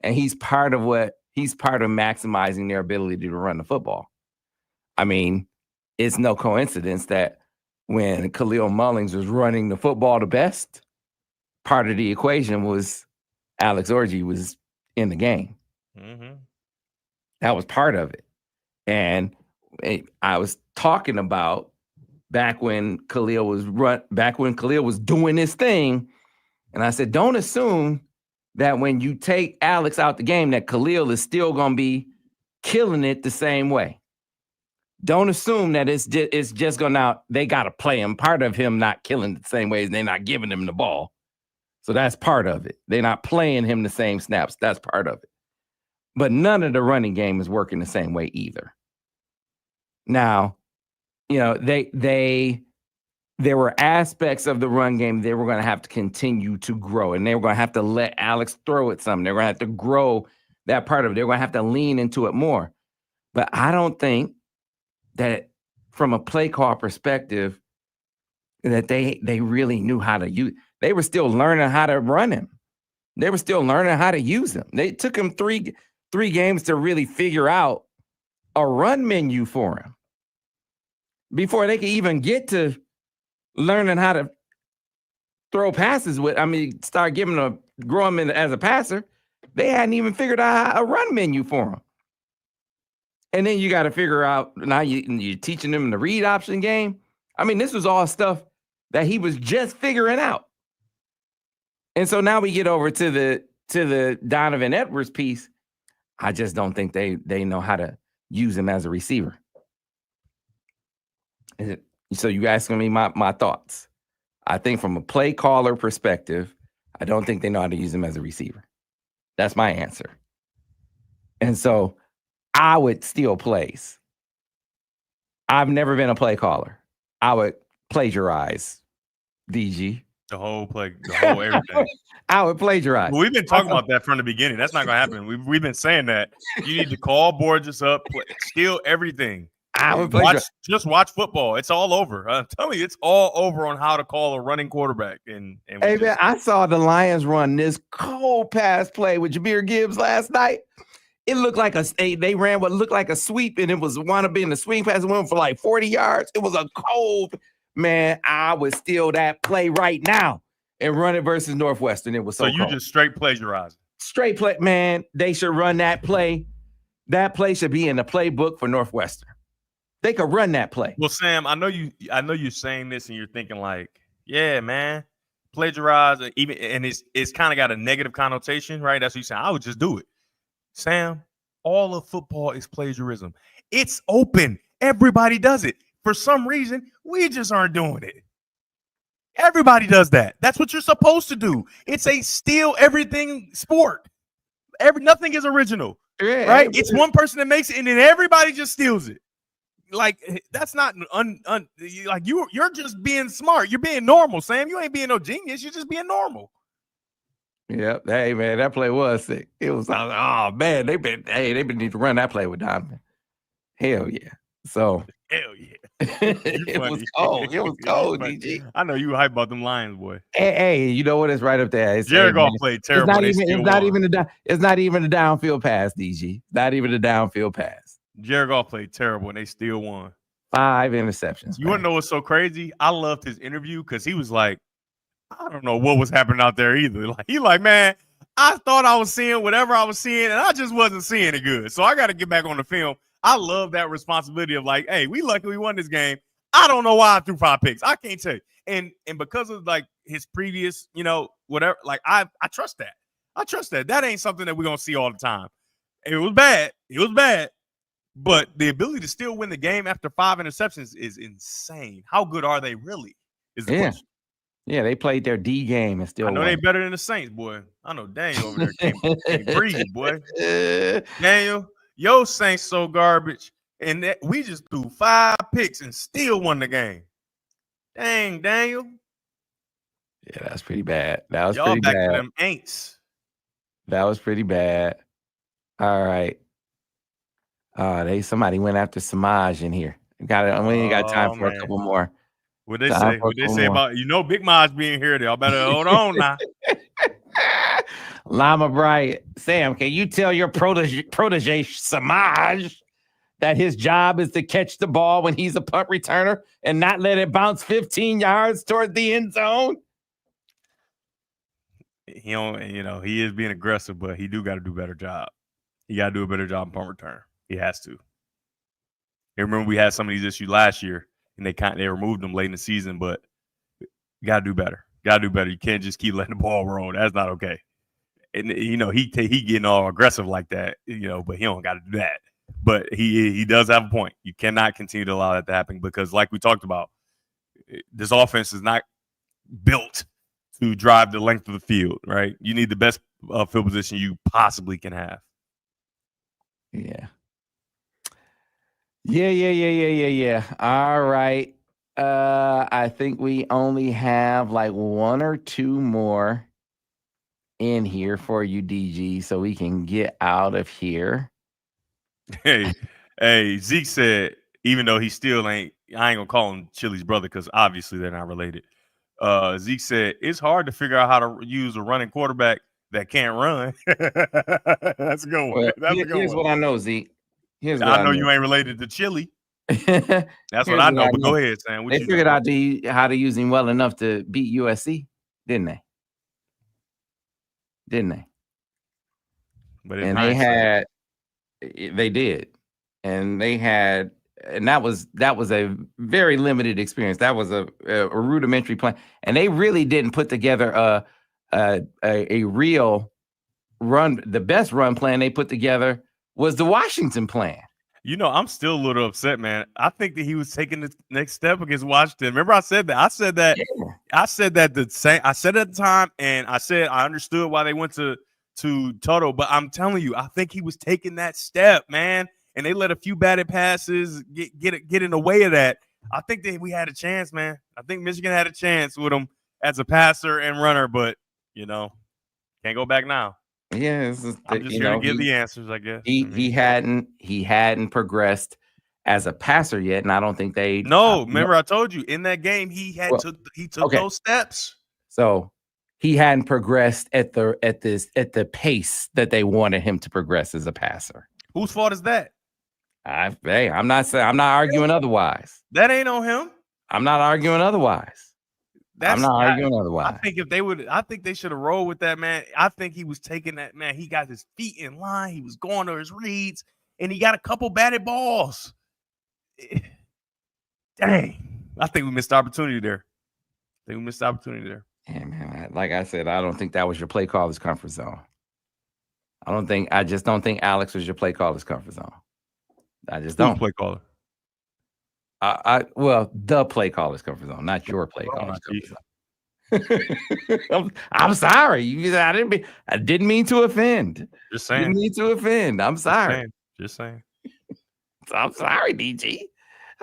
and he's part of maximizing their ability to run the football. I mean, it's no coincidence that when Khalil Mullings was running the football the best, part of the equation was Alex Orji was in the game. Mm-hmm. That was part of it. And I was talking about back when Khalil was doing his thing, and I said, don't assume that when you take Alex out the game that Khalil is still going to be killing it the same way. Don't assume that it's just going to, they got to play him. Part of him not killing the same way is they're not giving him the ball. So that's part of it. They're not playing him the same snaps. That's part of it. But none of the running game is working the same way either. Now, there were aspects of the run game they were going to have to continue to grow, and they were going to have to let Alex throw it some. They're going to have to grow that part of it. They're going to have to lean into it more. But I don't think that from a play call perspective that they really knew how to use. They were still learning how to run him. They were still learning how to use him. They took him three games to really figure out a run menu for him before they could even get to learning how to throw passes start grow him as a passer. They hadn't even figured out a run menu for him. And then you got to figure out, now you're teaching them the read option game. I mean, this was all stuff that he was just figuring out. And so now we get over to the Donovan Edwards piece. I just don't think they know how to use him as a receiver. So you asking me my thoughts. I think from a play caller perspective, I don't think they know how to use him as a receiver. That's my answer. And so I would steal plays. I've never been a play caller. I would plagiarize DG. The whole everything. I would plagiarize. We've been talking about that from the beginning. That's not going to happen. We've been saying that. You need to call Borges up, steal everything. I would plagiarize. Just watch football. It's all over. I'm telling you, it's all over on how to call a running quarterback. And hey, man, I saw the Lions run this cold pass play with Jahmyr Gibbs last night. It looked like they ran what looked like a sweep, and it was wound up being a swing pass. It went for like 40 yards. It was a cold, man. I would steal that play right now and run it versus Northwestern. It was so you cold. Just straight plagiarizing. Straight play, man. They should run that play. That play should be in the playbook for Northwestern. They could run that play. Well, Sam, I know you're saying this and you're thinking like, yeah, man, plagiarize, and it's kind of got a negative connotation, right? That's what you're saying. I would just do it. Sam, all of football is plagiarism. It's open. Everybody does it. For some reason, we just aren't doing it. Everybody does that. That's what you're supposed to do. It's a steal everything sport. Nothing is original, right? It's one person that makes it, and then everybody just steals it. Like, that's not like you're just being smart. You're being normal, Sam. You ain't being no genius. You're just being normal. Yep. Hey man, that play was sick. It was oh man, they been need to run that play with Donovan. Hell yeah. So hell yeah. It was cold. It was cold, DG. I know you were hype about them Lions, boy. Hey, you know what? It's right up there. Jared Goff played terrible. It's not even a downfield pass, DG. Not even a downfield pass. Jared Goff played terrible, and they still won. 5 interceptions. You want to know what's so crazy? I loved his interview because he was like, I don't know what was happening out there either. Like, man, I thought I was seeing whatever I was seeing, and I just wasn't seeing it good. So I got to get back on the film. I love that responsibility of like, hey, we lucky we won this game. I don't know why I threw 5 picks. I can't tell you. And because of like his previous, whatever, like I trust that. I trust that. That ain't something that we're gonna see all the time. It was bad. But the ability to still win the game after 5 interceptions is insane. How good are they really? Is the question. Yeah, they played their D game and still. I know they better than the Saints, boy. I know Daniel over there can't breathe, boy. Daniel, your Saints so garbage, and we just threw 5 picks and still won the game. Dang, Daniel. Yeah, that's pretty bad. That was Y'all pretty back bad. to them ain'ts. That was pretty bad. All right. Somebody went after Samaj in here. We ain't got time for a couple more. What they say? What they say about Big Maj being here? Y'all better hold on now. Lama Bryant, Sam, can you tell your protege Samaj that his job is to catch the ball when he's a punt returner and not let it bounce 15 yards toward the end zone? He is being aggressive, but he do got to do a better job. He got to do a better job in punt return. He has to. I remember we had some of these issues last year, and they removed them late in the season, but you got to do better. Got to do better. You can't just keep letting the ball roll. That's not okay. And he getting all aggressive like that, but he don't got to do that. But he does have a point. You cannot continue to allow that to happen because, like we talked about, this offense is not built to drive the length of the field, right? You need the best field position you possibly can have. Yeah. All right. I think we only have like 1 or 2 more in here for you, DG, so we can get out of here. Hey, Zeke said, even though he still ain't, I ain't gonna call him Chili's brother because obviously they're not related. Zeke said, it's hard to figure out how to use a running quarterback that can't run. That's a good one. Here's what I know, Zeke. I know you ain't related to Chili. That's what I know, but go ahead, Sam. They figured out how to use him well enough to beat USC, didn't they? But they did. And that was a very limited experience. That was a rudimentary plan. And they really didn't put together a real run. The best run plan they put together was the Washington plan. I'm still a little upset, man. I think that he was taking the next step against Washington. Remember I said that? I said that I said at the time, and I said I understood why they went to Toto, but I'm telling you, I think he was taking that step, man. And they let a few batted passes get in the way of that. I think that we had a chance, man. I think Michigan had a chance with him as a passer and runner, but can't go back now. Yeah, I'm just here to give the answers, I guess. He hadn't progressed as a passer yet, and I don't think they. No, remember I told you in that game he took those steps. So he hadn't progressed at the pace that they wanted him to progress as a passer. Whose fault is that? I'm not arguing otherwise. That ain't on him. I'm not arguing otherwise. I think they should have rolled with that, man. I think he was taking that, man. He got his feet in line. He was going to his reads, and he got a couple batted balls. Dang. I think we missed the opportunity there. Yeah, man. Like I said, I don't think that was your play caller's comfort zone. I just don't think Alex was your play caller's comfort zone. I just Who's don't. play caller? Well, the play caller's comfort zone, not your play caller's comfort zone. I'm sorry. I didn't mean to offend. Just saying. Didn't mean to offend. I'm sorry. Just saying. I'm sorry, DG.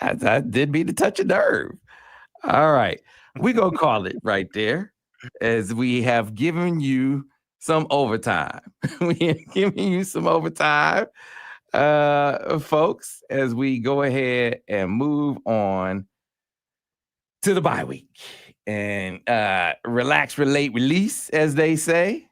I did mean to touch a nerve. All right. We gonna call it right there, as we have given you some overtime. We have given you some overtime, folks, as we go ahead and move on to the bye week and relax, relate, release, as they say.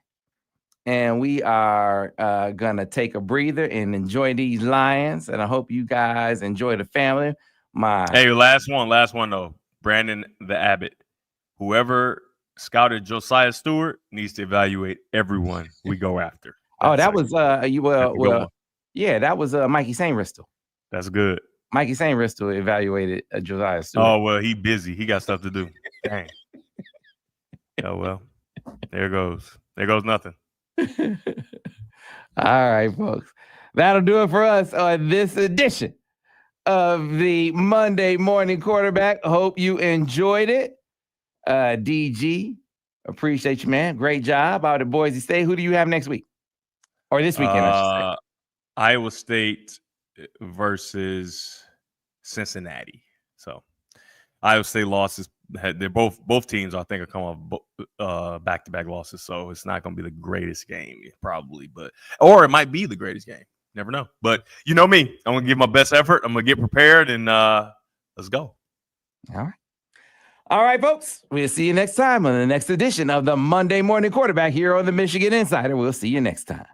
And we are gonna take a breather and enjoy these Lions. And I hope you guys enjoy the family. Hey, last one though. Brandon the Abbott. Whoever scouted Josiah Stewart needs to evaluate everyone we go after. That was that was Mikey St. Ristel. That's good. Mikey St. Ristel evaluated Josiah Stewart. Oh well, he busy. He got stuff to do. Dang. Oh well. There goes nothing. All right, folks. That'll do it for us on this edition of the Monday Morning Quarterback. Hope you enjoyed it. DG, appreciate you, man. Great job out at Boise State. Who do you have next week? Or this weekend, I should say. Iowa State versus Cincinnati. So Iowa State losses. They're both teams, I think, are coming off back-to-back losses. So it's not going to be the greatest game, probably, or it might be the greatest game. Never know. But you know me. I'm going to give my best effort. I'm going to get prepared, and let's go. All right, folks. We'll see you next time on the next edition of the Monday Morning Quarterback here on the Michigan Insider. We'll see you next time.